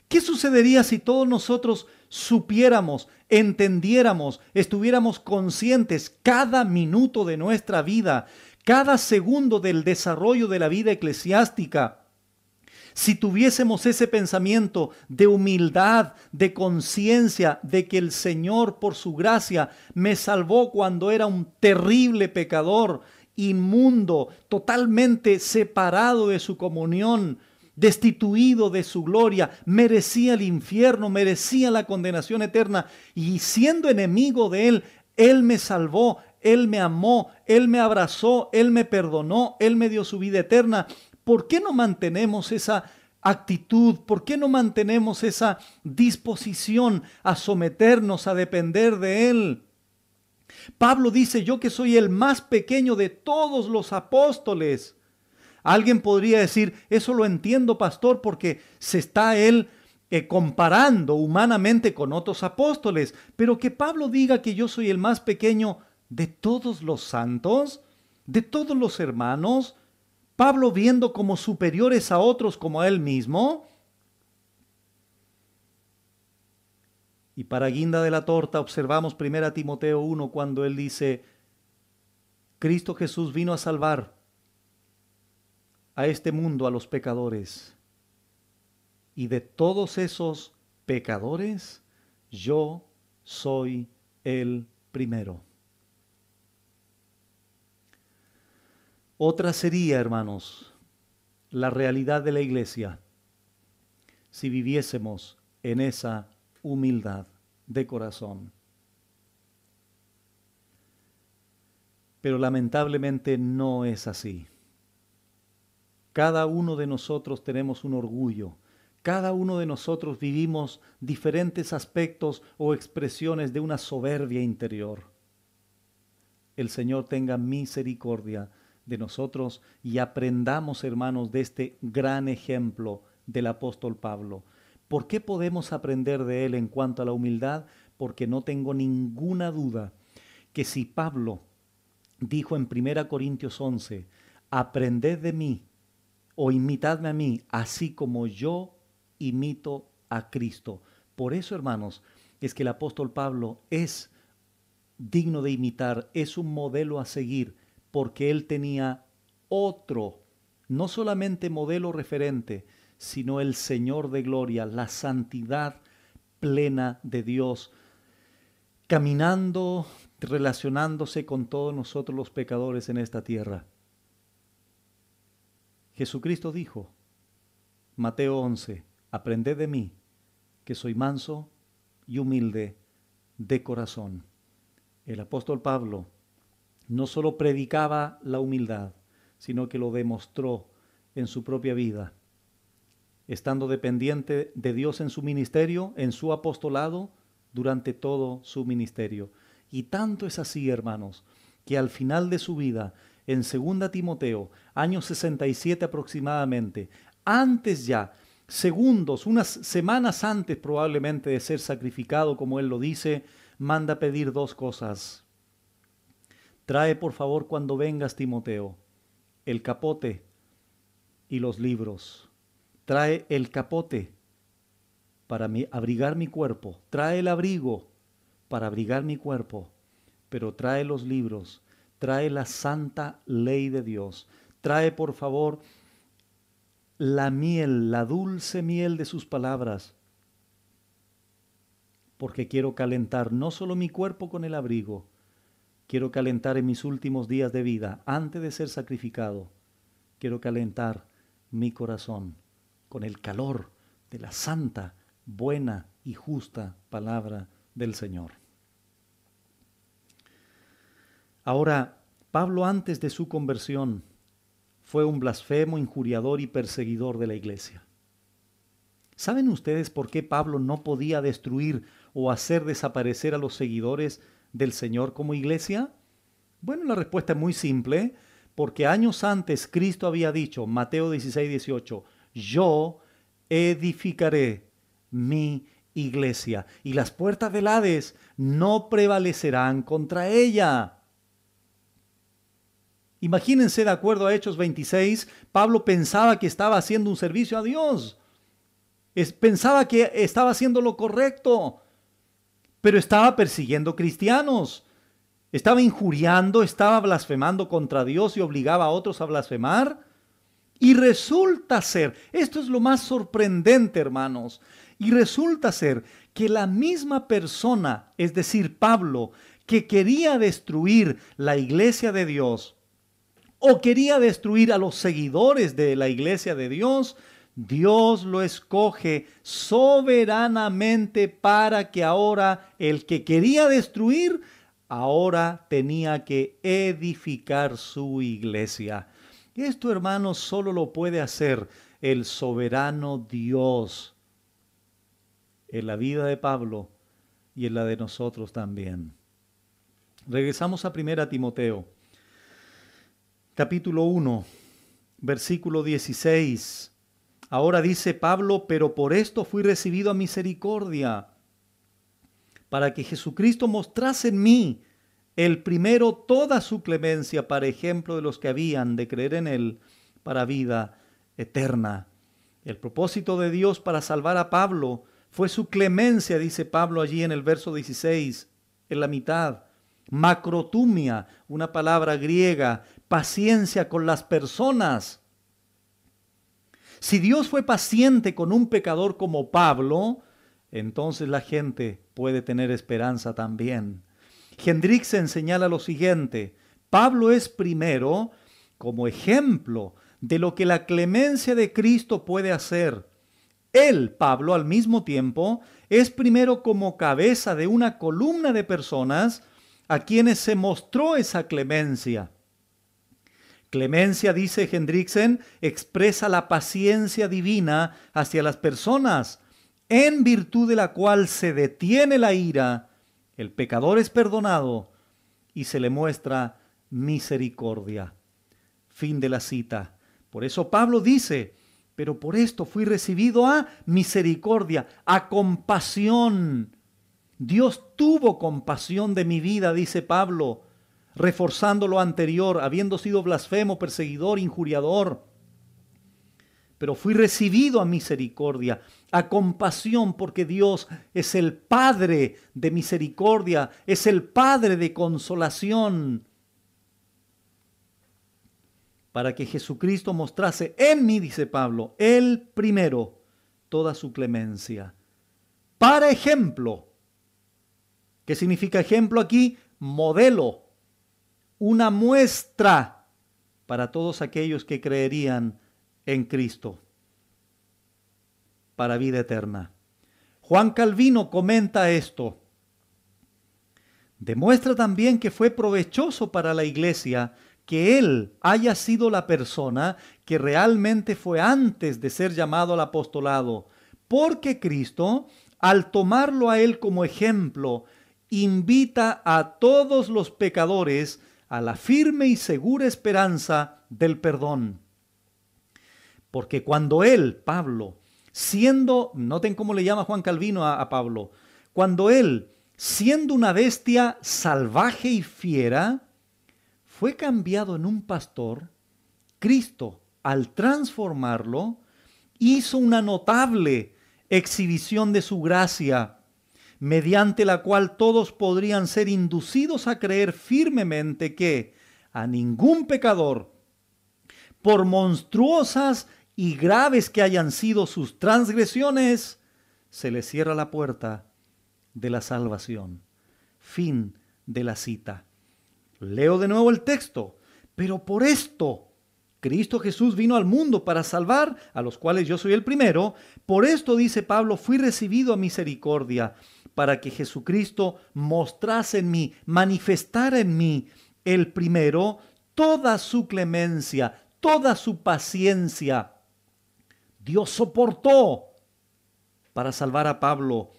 Speaker 1: ¿Qué sucedería si todos nosotros supiéramos, entendiéramos, estuviéramos conscientes cada minuto de nuestra vida, cada segundo del desarrollo de la vida eclesiástica? Si tuviésemos ese pensamiento de humildad, de conciencia, de que el Señor por su gracia me salvó cuando era un terrible pecador, inmundo, totalmente separado de su comunión, destituido de su gloria, merecía el infierno, merecía la condenación eterna, y siendo enemigo de Él, Él me salvó, Él me amó, Él me abrazó, Él me perdonó, Él me dio su vida eterna. ¿Por qué no mantenemos esa actitud? ¿Por qué no mantenemos esa disposición a someternos, a depender de Él? Pablo dice, yo que soy el más pequeño de todos los apóstoles. Alguien podría decir, eso lo entiendo, pastor, porque se está él comparando humanamente con otros apóstoles. Pero que Pablo diga que yo soy el más pequeño de todos los santos, de todos los hermanos, Pablo viendo como superiores a otros como a él mismo. Y para guinda de la torta observamos 1 Timoteo 1 cuando él dice, Cristo Jesús vino a salvar a este mundo, a los pecadores. Y de todos esos pecadores, yo soy el primero. Otra sería, hermanos, la realidad de la iglesia si viviésemos en esa humildad de corazón. Pero lamentablemente no es así. Cada uno de nosotros tenemos un orgullo. Cada uno de nosotros vivimos diferentes aspectos o expresiones de una soberbia interior. El Señor tenga misericordia de nosotros y aprendamos, hermanos, de este gran ejemplo del apóstol Pablo. ¿Por qué podemos aprender de él en cuanto a la humildad? Porque no tengo ninguna duda que si Pablo dijo en 1 Corintios 11, aprended de mí o imitadme a mí, así como yo imito a Cristo. Por eso, hermanos, es que el apóstol Pablo es digno de imitar, es un modelo a seguir, porque él tenía otro, no solamente modelo referente, sino el Señor de gloria, la santidad plena de Dios, caminando, relacionándose con todos nosotros los pecadores en esta tierra. Jesucristo dijo, Mateo 11, aprended de mí, que soy manso y humilde de corazón. El apóstol Pablo no solo predicaba la humildad, sino que lo demostró en su propia vida, estando dependiente de Dios en su ministerio, en su apostolado, durante todo su ministerio. Y tanto es así, hermanos, que al final de su vida, en 2 Timoteo, año 67 aproximadamente, antes ya, segundos, unas semanas antes probablemente de ser sacrificado, como él lo dice, manda pedir dos cosas. Trae por favor cuando vengas, Timoteo, el capote y los libros. Trae el capote para abrigar mi cuerpo. Trae el abrigo para abrigar mi cuerpo. Pero trae los libros. Trae la santa ley de Dios. Trae por favor la miel, la dulce miel de sus palabras. Porque quiero calentar no solo mi cuerpo con el abrigo, quiero calentar en mis últimos días de vida, antes de ser sacrificado. Quiero calentar mi corazón con el calor de la santa, buena y justa palabra del Señor. Ahora, Pablo antes de su conversión fue un blasfemo, injuriador y perseguidor de la iglesia. ¿Saben ustedes por qué Pablo no podía destruir o hacer desaparecer a los seguidores del Señor como iglesia? Bueno, la respuesta es muy simple, porque años antes Cristo había dicho, Mateo 16:18, yo edificaré mi iglesia y las puertas del Hades no prevalecerán contra ella. Imagínense, de acuerdo a Hechos 26, Pablo pensaba que estaba haciendo un servicio a Dios. Pensaba que estaba haciendo lo correcto, pero estaba persiguiendo cristianos. Estaba injuriando, estaba blasfemando contra Dios y obligaba a otros a blasfemar. Y resulta ser, esto es lo más sorprendente, hermanos, y resulta ser que la misma persona, es decir, Pablo, que quería destruir la iglesia de Dios, o quería destruir a los seguidores de la iglesia de Dios, Dios lo escoge soberanamente para que ahora el que quería destruir, ahora tenía que edificar su iglesia. Esto, hermanos, solo lo puede hacer el soberano Dios en la vida de Pablo y en la de nosotros también. Regresamos a 1 Timoteo. Capítulo 1, versículo 16. Ahora dice Pablo, pero por esto fui recibido a misericordia, para que Jesucristo mostrase en mí el primero toda su clemencia para ejemplo de los que habían de creer en él para vida eterna. El propósito de Dios para salvar a Pablo fue su clemencia, dice Pablo allí en el verso 16, en la mitad. Macrotumia, una palabra griega, paciencia con las personas. Si Dios fue paciente con un pecador como Pablo, entonces la gente puede tener esperanza también. Hendriksen señala lo siguiente: Pablo es primero como ejemplo de lo que la clemencia de Cristo puede hacer. Él, Pablo, al mismo tiempo, es primero como cabeza de una columna de personas a quienes se mostró esa clemencia. Clemencia, dice Hendriksen, expresa la paciencia divina hacia las personas, en virtud de la cual se detiene la ira, el pecador es perdonado y se le muestra misericordia. Fin de la cita. Por eso Pablo dice, pero por esto fui recibido a misericordia, a compasión. Dios tuvo compasión de mi vida, dice Pablo, reforzando lo anterior, habiendo sido blasfemo, perseguidor, injuriador. Pero fui recibido a misericordia, a compasión, porque Dios es el Padre de misericordia, es el Padre de consolación, para que Jesucristo mostrase en mí, dice Pablo, el primero, toda su clemencia. Para ejemplo, ¿qué significa ejemplo aquí? Modelo, una muestra para todos aquellos que creerían en Cristo para vida eterna. Juan Calvino comenta esto. Demuestra también que fue provechoso para la iglesia que él haya sido la persona que realmente fue antes de ser llamado al apostolado, porque Cristo, al tomarlo a él como ejemplo, invita a todos los pecadores a la firme y segura esperanza del perdón. Porque cuando él, Pablo, noten cómo le llama Juan Calvino a Pablo, cuando él, siendo una bestia salvaje y fiera, fue cambiado en un pastor, Cristo, al transformarlo, hizo una notable exhibición de su gracia, mediante la cual todos podrían ser inducidos a creer firmemente que a ningún pecador, por monstruosas y graves que hayan sido sus transgresiones, se le cierra la puerta de la salvación. Fin de la cita. Leo de nuevo el texto. Pero por esto, Cristo Jesús vino al mundo para salvar, a los cuales yo soy el primero. Por esto, dice Pablo, fui recibido a misericordia, para que Jesucristo mostrase en mí, manifestara en mí, el primero, toda su clemencia, toda su paciencia. Dios soportó para salvar a Pablo.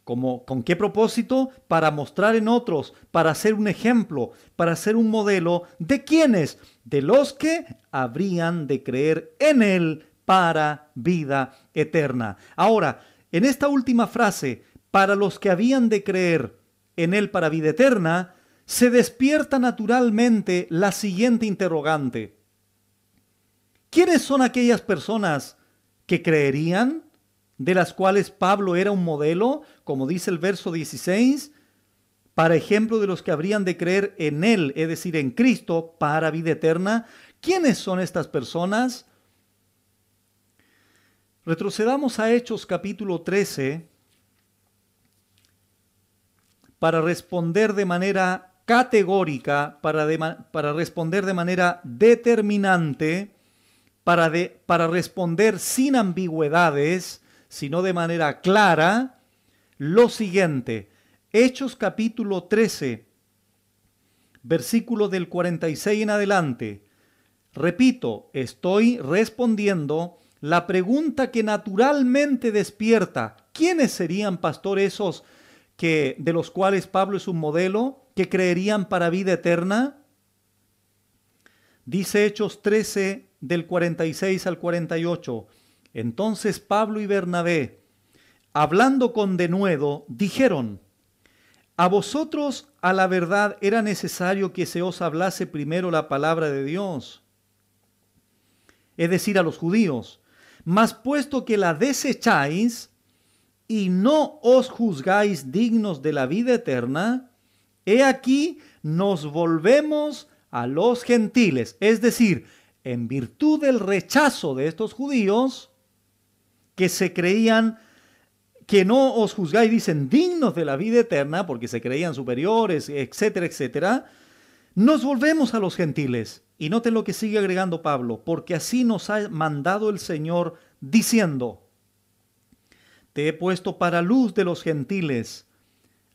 Speaker 1: ¿Con qué propósito? Para mostrar en otros, para ser un ejemplo, para ser un modelo. ¿De quiénes? De los que habrían de creer en él para vida eterna. Ahora, en esta última frase, para los que habían de creer en él para vida eterna, se despierta naturalmente la siguiente interrogante. ¿Quiénes son aquellas personas que creerían, de las cuales Pablo era un modelo, como dice el verso 16, para ejemplo de los que habrían de creer en él, es decir, en Cristo, para vida eterna? ¿Quiénes son estas personas? Retrocedamos a Hechos capítulo 13 para responder de manera categórica, para responder de manera determinante, para responder sin ambigüedades, sino de manera clara, lo siguiente. Hechos capítulo 13, versículo del 46 en adelante. Repito, estoy respondiendo la pregunta que naturalmente despierta. ¿Quiénes serían, pastor, esos de los cuales Pablo es un modelo, que creerían para vida eterna? Dice Hechos 13, del 46 al 48. Entonces Pablo y Bernabé, hablando con denuedo, dijeron: a vosotros a la verdad era necesario que se os hablase primero la palabra de Dios, es decir, a los judíos. Mas puesto que la desecháis y no os juzgáis dignos de la vida eterna, he aquí nos volvemos a los gentiles. Es decir, en virtud del rechazo de estos judíos, que se creían, que no os juzgáis, dicen, dignos de la vida eterna, porque se creían superiores, etcétera, etcétera, nos volvemos a los gentiles. Y noten lo que sigue agregando Pablo: porque así nos ha mandado el Señor, diciendo: te he puesto para luz de los gentiles,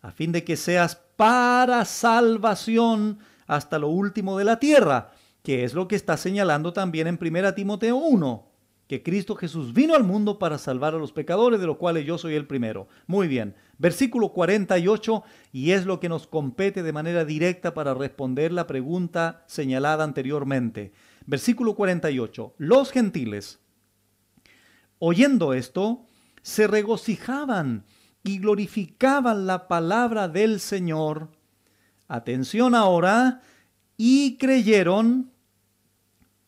Speaker 1: a fin de que seas para salvación hasta lo último de la tierra, que es lo que está señalando también en 1 Timoteo 1, que Cristo Jesús vino al mundo para salvar a los pecadores, de los cuales yo soy el primero. Muy bien, versículo 48, y es lo que nos compete de manera directa para responder la pregunta señalada anteriormente. Versículo 48, los gentiles, oyendo esto, se regocijaban y glorificaban la palabra del Señor. Atención ahora, y creyeron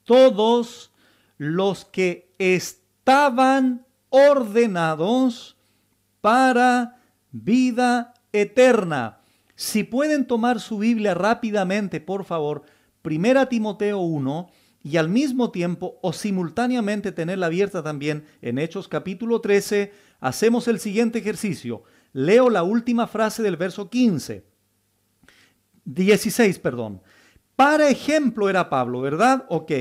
Speaker 1: todos los que estaban ordenados para vida eterna. Si pueden tomar su Biblia rápidamente, por favor, 1 Timoteo 1, y al mismo tiempo o simultáneamente tenerla abierta también en Hechos capítulo 13, hacemos el siguiente ejercicio. Leo la última frase del verso 16, perdón. Para ejemplo era Pablo, ¿verdad? Ok.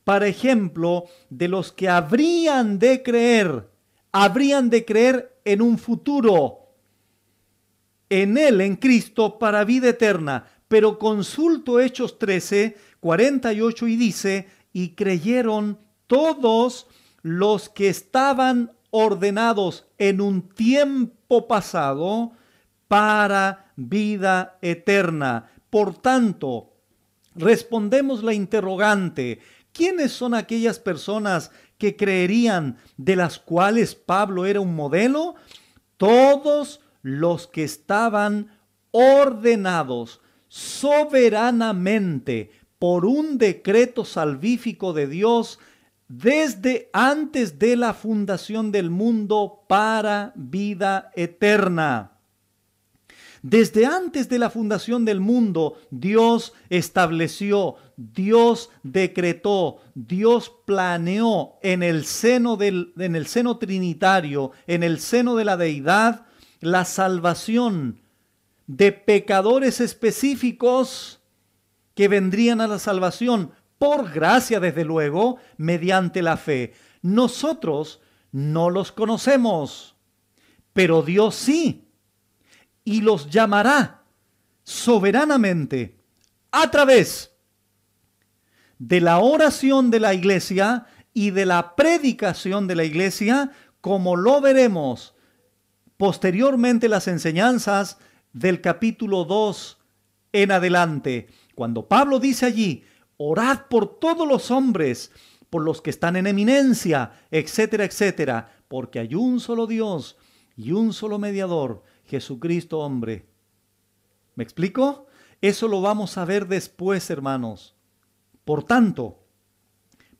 Speaker 1: Para ejemplo de los que habrían de creer en un futuro, en Él, en Cristo, para vida eterna. pero consulto Hechos 13, 48 y dice, y creyeron todos los que estaban ordenados en un tiempo pasado para vida eterna. Por tanto, respondemos la interrogante, ¿quiénes son aquellas personas que creerían de las cuales Pablo era un modelo? Todos los que estaban ordenados soberanamente por un decreto salvífico de Dios desde antes de la fundación del mundo para vida eterna. Desde antes de la fundación del mundo, Dios estableció, Dios decretó, Dios planeó en el seno trinitario, en el seno de la deidad, la salvación de pecadores específicos que vendrían a la salvación por gracia, desde luego, mediante la fe. Nosotros no los conocemos, pero Dios sí. Y los llamará soberanamente a través de la oración de la iglesia y de la predicación de la iglesia, como lo veremos posteriormente las enseñanzas del capítulo 2 en adelante. Cuando Pablo dice allí, orad por todos los hombres, por los que están en eminencia, etcétera, etcétera, porque hay un solo Dios y un solo mediador, Jesucristo hombre. ¿Me explico? Eso lo vamos a ver después, hermanos. Por tanto,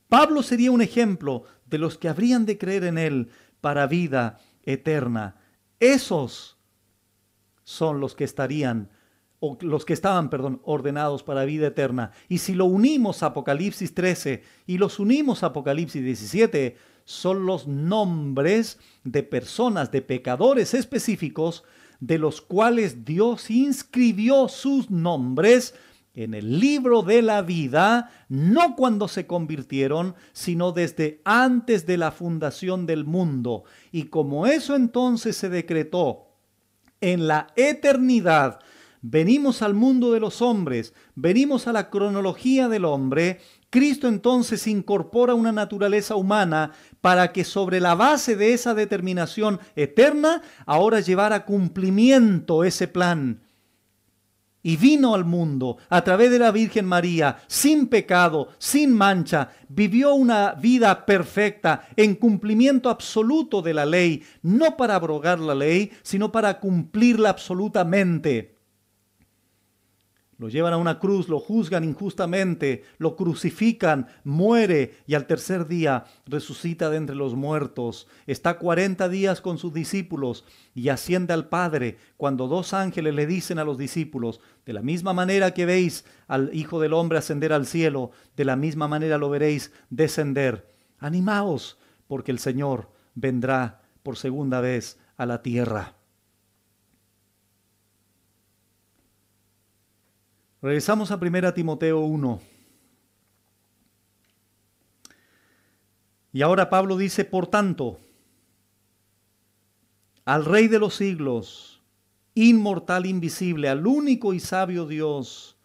Speaker 1: Pablo sería un ejemplo de los que habrían de creer en él para vida eterna. Esos son los que estaban, ordenados para vida eterna. Y si lo unimos a Apocalipsis 13 y los unimos a Apocalipsis 17, son los nombres de personas, de pecadores específicos, de los cuales Dios inscribió sus nombres en el libro de la vida, no cuando se convirtieron, sino desde antes de la fundación del mundo. Y como eso entonces se decretó en la eternidad, venimos al mundo de los hombres, venimos a la cronología del hombre. Cristo entonces incorpora una naturaleza humana para que sobre la base de esa determinación eterna ahora llevara a cumplimiento ese plan. Y vino al mundo a través de la Virgen María, sin pecado, sin mancha, vivió una vida perfecta en cumplimiento absoluto de la ley, no para abrogar la ley, sino para cumplirla absolutamente. Lo llevan a una cruz, lo juzgan injustamente, lo crucifican, muere y al tercer día resucita de entre los muertos. Está 40 días con sus discípulos y asciende al Padre cuando dos ángeles le dicen a los discípulos, de la misma manera que veis al Hijo del Hombre ascender al cielo, de la misma manera lo veréis descender. Animaos, porque el Señor vendrá por segunda vez a la tierra. Regresamos a 1 Timoteo 1. Y ahora Pablo dice, por tanto, al Rey de los siglos, inmortal, invisible, al único y sabio Dios,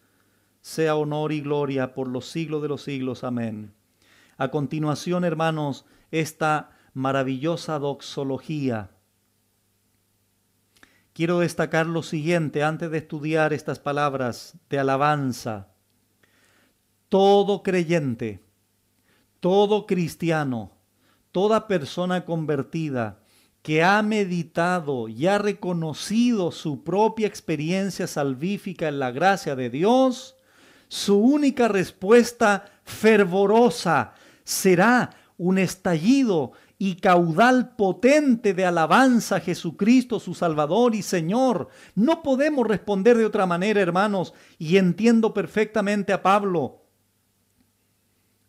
Speaker 1: sea honor y gloria por los siglos de los siglos. Amén. A continuación, hermanos, esta maravillosa doxología. Quiero destacar lo siguiente antes de estudiar estas palabras de alabanza. Todo creyente, todo cristiano, toda persona convertida que ha meditado y ha reconocido su propia experiencia salvífica en la gracia de Dios, su única respuesta fervorosa será un estallido y caudal potente de alabanza a Jesucristo, su Salvador y Señor. No podemos responder de otra manera, hermanos, y entiendo perfectamente a Pablo.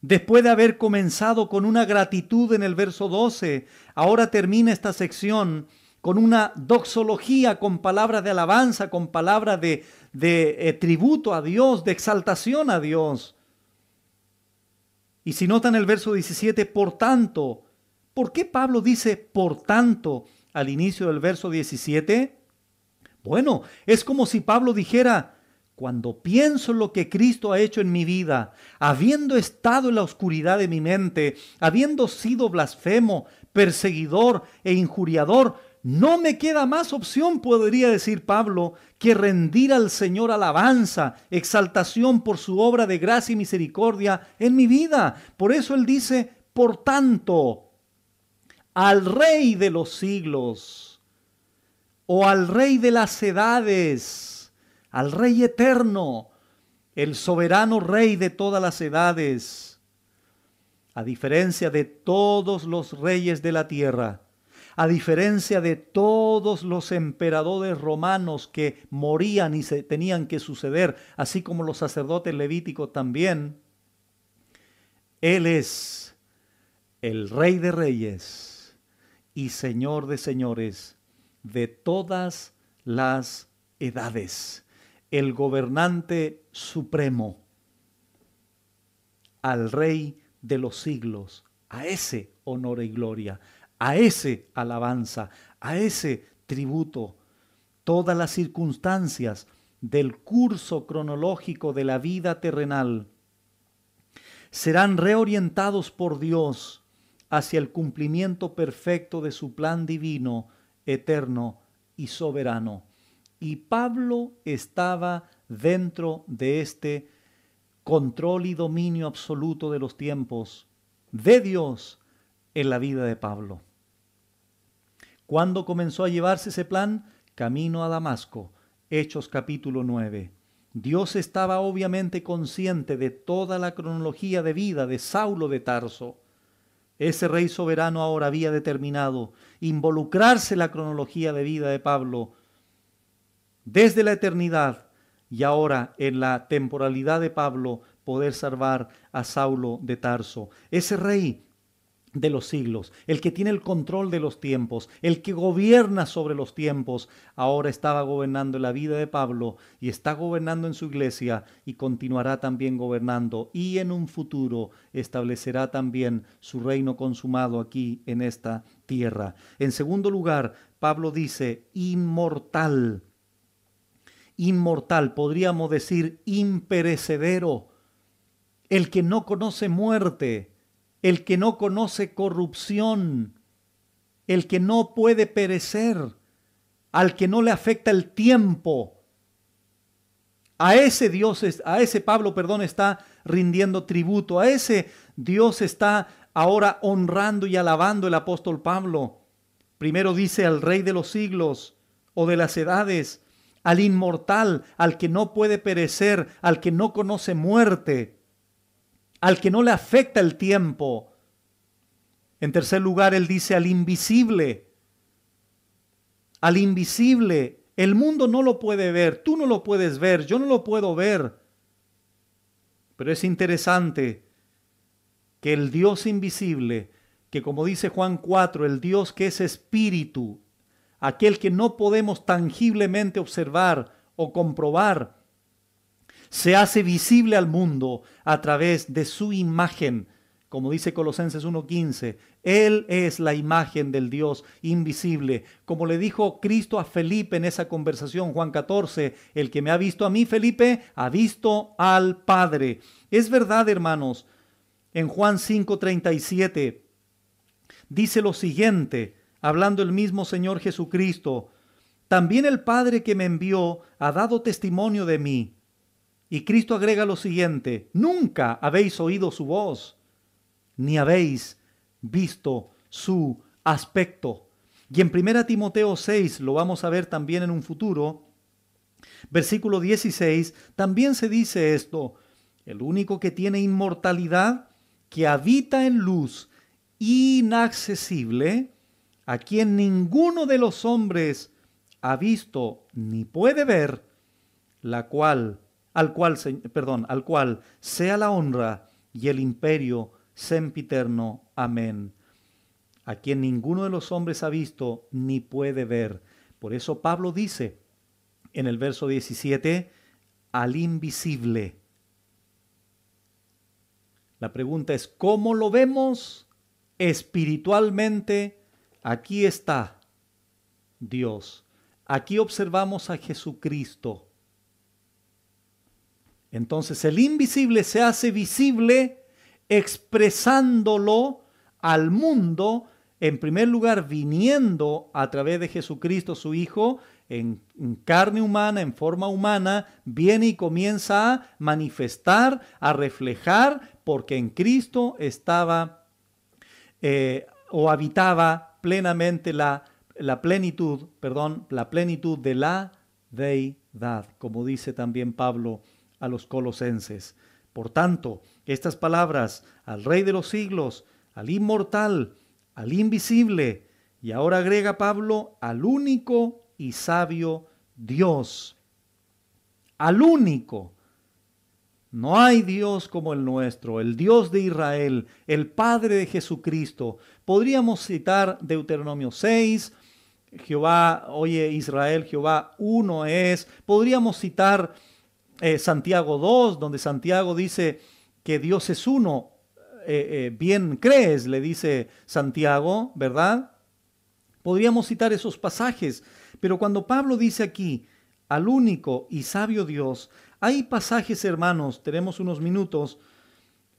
Speaker 1: Después de haber comenzado con una gratitud en el verso 12, ahora termina esta sección con una doxología, con palabras de alabanza, con palabras de tributo a Dios, de exaltación a Dios. Y si notan el verso 17, por tanto, ¿por qué Pablo dice por tanto al inicio del verso 17? Bueno, es como si Pablo dijera, Cuando pienso en lo que Cristo ha hecho en mi vida, habiendo estado en la oscuridad de mi mente, habiendo sido blasfemo, perseguidor e injuriador, no me queda más opción, podría decir Pablo, que rendir al Señor alabanza, exaltación por su obra de gracia y misericordia en mi vida. Por eso él dice, por tanto, al Rey de los siglos, o al Rey de las edades, al Rey eterno, el soberano Rey de todas las edades, a diferencia de todos los reyes de la tierra, a diferencia de todos los emperadores romanos que morían y se tenían que suceder, así como los sacerdotes levíticos también, Él es el Rey de reyes y Señor de señores de todas las edades, el gobernante supremo, al Rey de los siglos, a ese honor y gloria, a ese alabanza, a ese tributo. Todas las circunstancias del curso cronológico de la vida terrenal serán reorientados por Dios hacia el cumplimiento perfecto de su plan divino, eterno y soberano. Y Pablo estaba dentro de este control y dominio absoluto de los tiempos de Dios en la vida de Pablo. ¿Cuándo comenzó a llevarse ese plan? Camino a Damasco, Hechos capítulo 9. Dios estaba obviamente consciente de toda la cronología de vida de Saulo de Tarso. Ese rey soberano ahora había determinado involucrarse en la cronología de vida de Pablo desde la eternidad y ahora en la temporalidad de Pablo poder salvar a Saulo de Tarso. Ese rey de los siglos, el que tiene el control de los tiempos, el que gobierna sobre los tiempos, ahora estaba gobernando en la vida de Pablo y está gobernando en su iglesia y continuará también gobernando y en un futuro establecerá también su reino consumado aquí en esta tierra. En segundo lugar, Pablo dice inmortal. Inmortal, podríamos decir imperecedero, el que no conoce muerte, el que no conoce corrupción, el que no puede perecer, al que no le afecta el tiempo. A ese Dios, a ese Pablo, está rindiendo tributo, a ese Dios está ahora honrando y alabando el apóstol Pablo. Primero dice al Rey de los siglos o de las edades, al inmortal, al que no puede perecer, al que no conoce muerte, al que no le afecta el tiempo. En tercer lugar, él dice al invisible. Al invisible. El mundo no lo puede ver, tú no lo puedes ver, yo no lo puedo ver. Pero es interesante que el Dios invisible, que como dice Juan 4, el Dios que es espíritu, aquel que no podemos tangiblemente observar o comprobar, se hace visible al mundo a través de su imagen. Como dice Colosenses 1:15, Él es la imagen del Dios invisible. Como le dijo Cristo a Felipe en esa conversación, Juan 14, el que me ha visto a mí, Felipe, ha visto al Padre. Es verdad, hermanos, en Juan 5:37 dice lo siguiente, hablando el mismo Señor Jesucristo, también el Padre que me envió ha dado testimonio de mí. Y Cristo agrega lo siguiente, nunca habéis oído su voz, ni habéis visto su aspecto. Y en 1 Timoteo 6, lo vamos a ver también en un futuro, versículo 16, también se dice esto, el único que tiene inmortalidad, que habita en luz inaccesible, a quien ninguno de los hombres ha visto ni puede ver, al cual sea la honra y el imperio sempiterno. Amén. A quien ninguno de los hombres ha visto ni puede ver. Por eso Pablo dice en el verso 17, al invisible. La pregunta es, ¿cómo lo vemos espiritualmente? Aquí está Dios. Aquí observamos a Jesucristo. Entonces el invisible se hace visible expresándolo al mundo, en primer lugar viniendo a través de Jesucristo su Hijo, en carne humana, en forma humana, viene y comienza a manifestar, a reflejar, porque en Cristo estaba o habitaba plenamente la plenitud de la deidad, como dice también Pablo a los colosenses. Por tanto, estas palabras al Rey de los siglos, al inmortal, al invisible, y ahora agrega Pablo al único y sabio Dios. Al único. No hay Dios como el nuestro, el Dios de Israel, el Padre de Jesucristo. Podríamos citar Deuteronomio 6, Jehová, oye Israel, Jehová uno es. Podríamos citar Santiago 2, donde Santiago dice que Dios es uno. Bien crees, le dice Santiago, ¿verdad? Podríamos citar esos pasajes, pero cuando Pablo dice aquí al único y sabio Dios, hay pasajes, hermanos, tenemos unos minutos,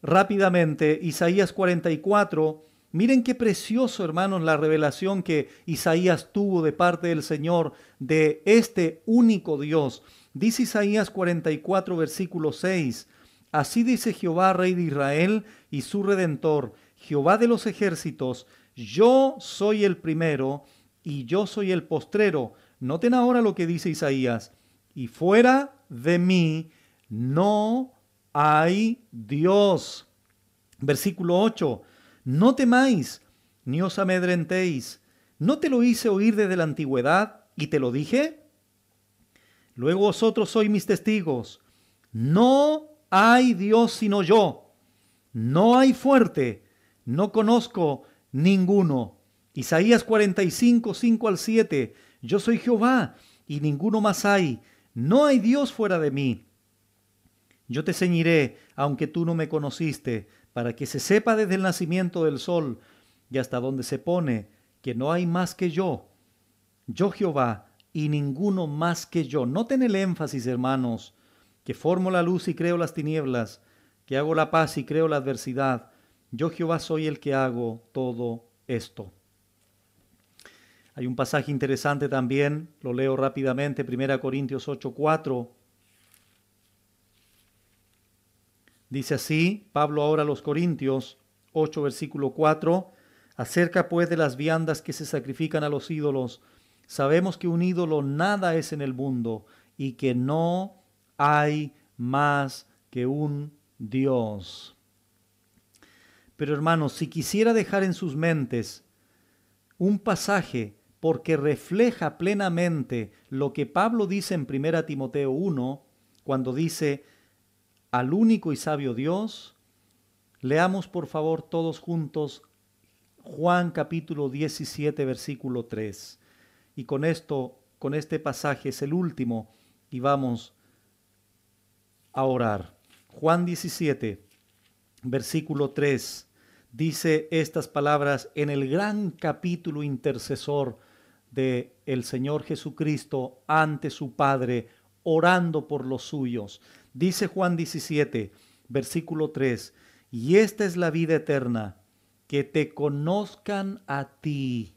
Speaker 1: rápidamente, Isaías 44, miren qué precioso, hermanos, la revelación que Isaías tuvo de parte del Señor de este único Dios. Dice Isaías 44, versículo 6, así dice Jehová, Rey de Israel y su Redentor, Jehová de los ejércitos, yo soy el primero y yo soy el postrero. Noten ahora lo que dice Isaías, y fuera de mí no hay Dios. Versículo 8, no temáis, ni os amedrentéis. ¿No te lo hice oír desde la antigüedad y te lo dije? Luego vosotros sois mis testigos. No hay Dios sino yo. No hay fuerte. No conozco ninguno. Isaías 45, 5 al 7. Yo soy Jehová y ninguno más hay. No hay Dios fuera de mí. Yo te ceñiré, aunque tú no me conociste, para que se sepa desde el nacimiento del sol y hasta donde se pone, que no hay más que yo. Yo Jehová y ninguno más que yo. Noten el énfasis, hermanos, que formo la luz y creo las tinieblas, que hago la paz y creo la adversidad. Yo Jehová soy el que hago todo esto. Hay un pasaje interesante también, lo leo rápidamente, 1 Corintios 8:4. Dice así, Pablo ahora a los Corintios 8, versículo 4, acerca pues de las viandas que se sacrifican a los ídolos, sabemos que un ídolo nada es en el mundo y que no hay más que un Dios. Pero hermanos, si quisiera dejar en sus mentes un pasaje porque refleja plenamente lo que Pablo dice en 1 Timoteo 1, cuando dice al único y sabio Dios, leamos por favor todos juntos Juan capítulo 17, versículo 3. Y con este pasaje es el último y vamos a orar. Juan 17, versículo 3, dice estas palabras en el gran capítulo intercesor de el Señor Jesucristo ante su Padre, orando por los suyos. Dice Juan 17, versículo 3, y esta es la vida eterna, que te conozcan a ti.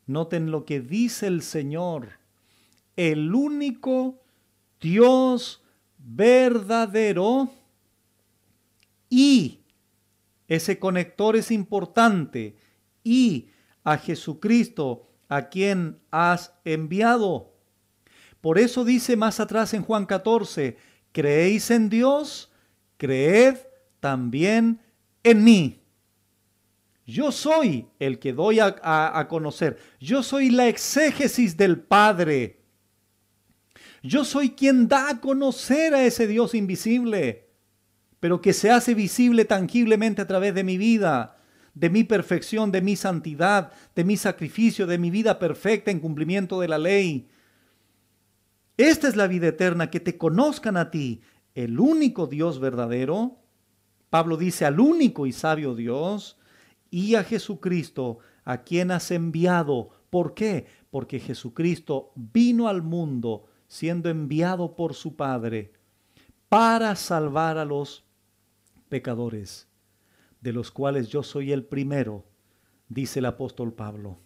Speaker 1: Noten lo que dice el Señor, el único Dios verdadero, y ese conector es importante, y a Jesucristo a quien has enviado. Por eso dice más atrás en Juan 14, ¿creéis en Dios? Creed también en mí. Yo soy el que doy a conocer. Yo soy la exégesis del Padre. Yo soy quien da a conocer a ese Dios invisible, pero que se hace visible tangiblemente a través de mi vida, de mi perfección, de mi santidad, de mi sacrificio, de mi vida perfecta en cumplimiento de la ley. Esta es la vida eterna, que te conozcan a ti, el único Dios verdadero. Pablo dice al único y sabio Dios, y a Jesucristo, a quien has enviado. ¿Por qué? Porque Jesucristo vino al mundo siendo enviado por su Padre para salvar a los pecadores, de los cuales yo soy el primero, dice el apóstol Pablo.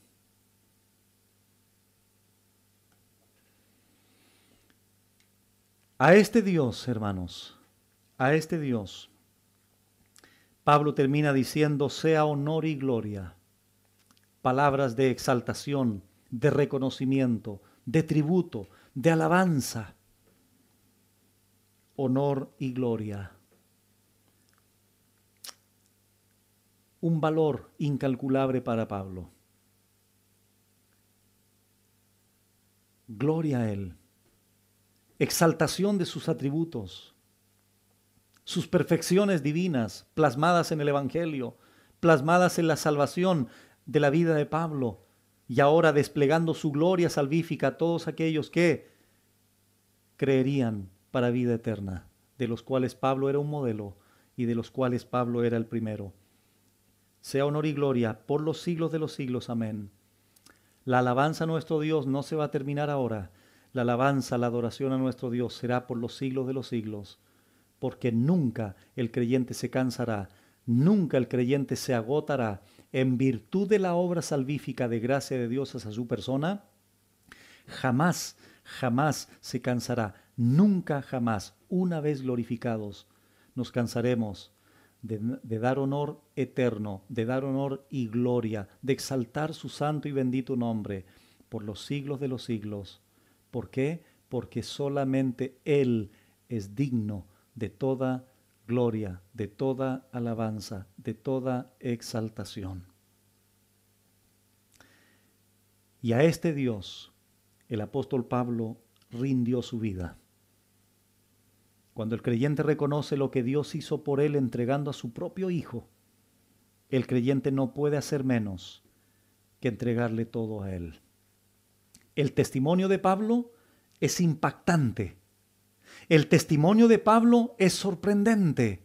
Speaker 1: A este Dios, hermanos, a este Dios, Pablo termina diciendo, sea honor y gloria, palabras de exaltación, de reconocimiento, de tributo, de alabanza, honor y gloria. Un valor incalculable para Pablo. Gloria a Él. Exaltación de sus atributos, sus perfecciones divinas plasmadas en el Evangelio, plasmadas en la salvación de la vida de Pablo, y ahora desplegando su gloria salvífica a todos aquellos que creerían para vida eterna, de los cuales Pablo era un modelo y de los cuales Pablo era el primero. Sea honor y gloria por los siglos de los siglos. Amén. La alabanza a nuestro Dios no se va a terminar ahora. La alabanza, la adoración a nuestro Dios será por los siglos de los siglos, porque nunca el creyente se cansará, nunca el creyente se agotará en virtud de la obra salvífica de gracia de Dios hacia su persona. Jamás, jamás se cansará, nunca jamás, una vez glorificados, nos cansaremos de dar honor eterno, de dar honor y gloria, de exaltar su santo y bendito nombre por los siglos de los siglos. ¿Por qué? Porque solamente Él es digno de toda gloria, de toda alabanza, de toda exaltación. Y a este Dios, el apóstol Pablo rindió su vida. Cuando el creyente reconoce lo que Dios hizo por él entregando a su propio Hijo, el creyente no puede hacer menos que entregarle todo a Él. El testimonio de Pablo es impactante. El testimonio de Pablo es sorprendente.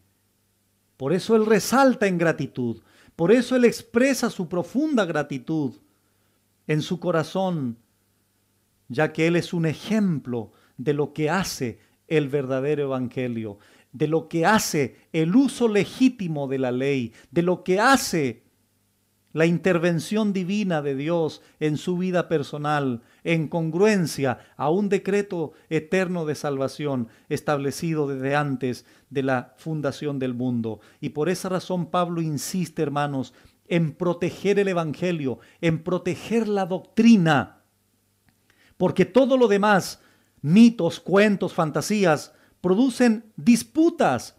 Speaker 1: Por eso él resalta en gratitud. Por eso él expresa su profunda gratitud en su corazón, ya que él es un ejemplo de lo que hace el verdadero evangelio, de lo que hace el uso legítimo de la ley, de lo que hace la intervención divina de Dios en su vida personal, en congruencia a un decreto eterno de salvación establecido desde antes de la fundación del mundo. Y por esa razón Pablo insiste, hermanos, en proteger el evangelio, en proteger la doctrina, porque todo lo demás, mitos, cuentos, fantasías, producen disputas,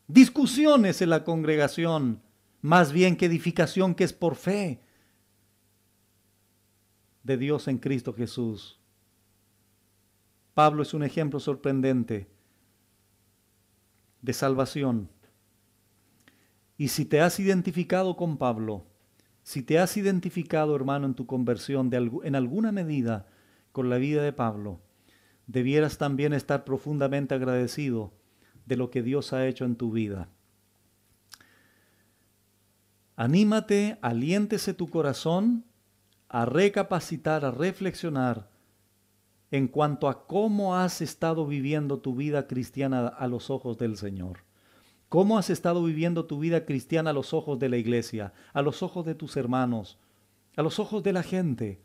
Speaker 1: discusiones en la congregación, más bien que edificación que es por fe de Dios en Cristo Jesús. Pablo es un ejemplo sorprendente de salvación. Y si te has identificado con Pablo, si te has identificado, hermano, en tu conversión en alguna medida con la vida de Pablo, debieras también estar profundamente agradecido de lo que Dios ha hecho en tu vida. Anímate, aliéntese tu corazón a recapacitar, a reflexionar en cuanto a cómo has estado viviendo tu vida cristiana a los ojos del Señor. ¿Cómo has estado viviendo tu vida cristiana a los ojos de la iglesia, a los ojos de tus hermanos, a los ojos de la gente?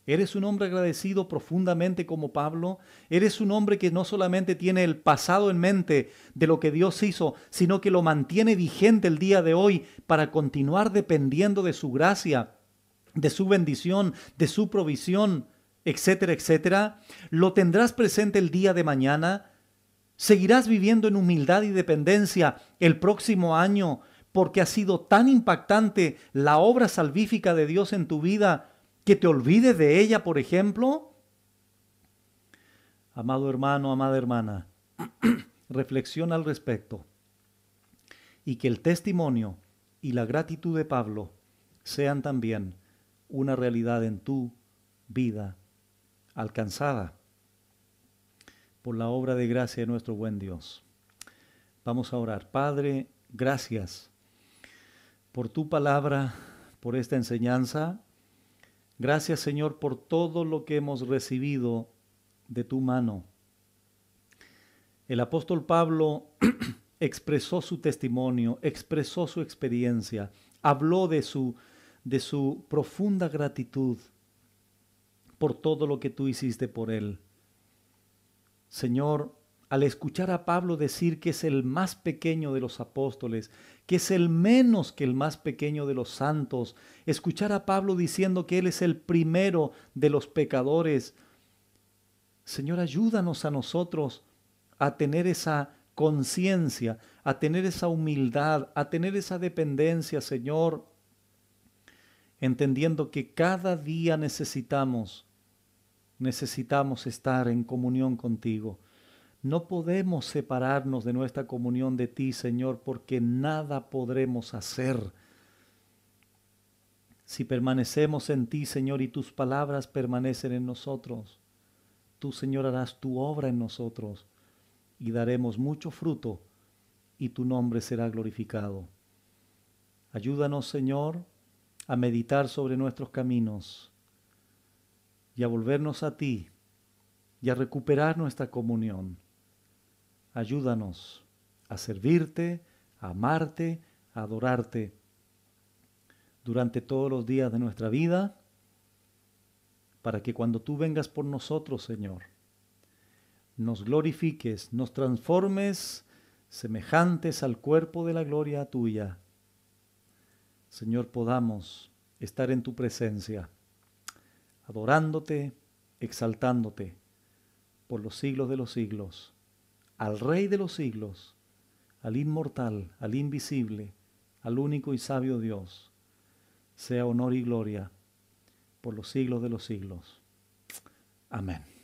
Speaker 1: ¿Eres un hombre agradecido profundamente como Pablo? ¿Eres un hombre que no solamente tiene el pasado en mente de lo que Dios hizo, sino que lo mantiene vigente el día de hoy para continuar dependiendo de su gracia, de su bendición, de su provisión, etcétera, etcétera? ¿Lo tendrás presente el día de mañana? ¿Seguirás viviendo en humildad y dependencia el próximo año porque ha sido tan impactante la obra salvífica de Dios en tu vida que te olvides de ella, por ejemplo? Amado hermano, amada hermana, reflexiona al respecto y que el testimonio y la gratitud de Pablo sean también una realidad en tu vida alcanzada por la obra de gracia de nuestro buen Dios. Vamos a orar. Padre, gracias por tu palabra, por esta enseñanza. Gracias, Señor, por todo lo que hemos recibido de tu mano. El apóstol Pablo expresó su testimonio, expresó su experiencia, habló de su profunda gratitud por todo lo que tú hiciste por él. Señor, al escuchar a Pablo decir que es el más pequeño de los apóstoles, que es el menos que el más pequeño de los santos, escuchar a Pablo diciendo que él es el primero de los pecadores, Señor, ayúdanos a nosotros a tener esa conciencia, a tener esa humildad, a tener esa dependencia, Señor, entendiendo que cada día necesitamos estar en comunión contigo. No podemos separarnos de nuestra comunión de ti, Señor, porque nada podremos hacer. Si permanecemos en ti, Señor, y tus palabras permanecen en nosotros, tú, Señor, harás tu obra en nosotros y daremos mucho fruto y tu nombre será glorificado. Ayúdanos, Señor, a meditar sobre nuestros caminos y a volvernos a ti y a recuperar nuestra comunión. Ayúdanos a servirte, a amarte, a adorarte durante todos los días de nuestra vida, para que cuando tú vengas por nosotros, Señor, nos glorifiques, nos transformes semejantes al cuerpo de la gloria tuya. Señor, podamos estar en tu presencia, adorándote, exaltándote por los siglos de los siglos, al Rey de los siglos, al inmortal, al invisible, al único y sabio Dios, sea honor y gloria por los siglos de los siglos. Amén.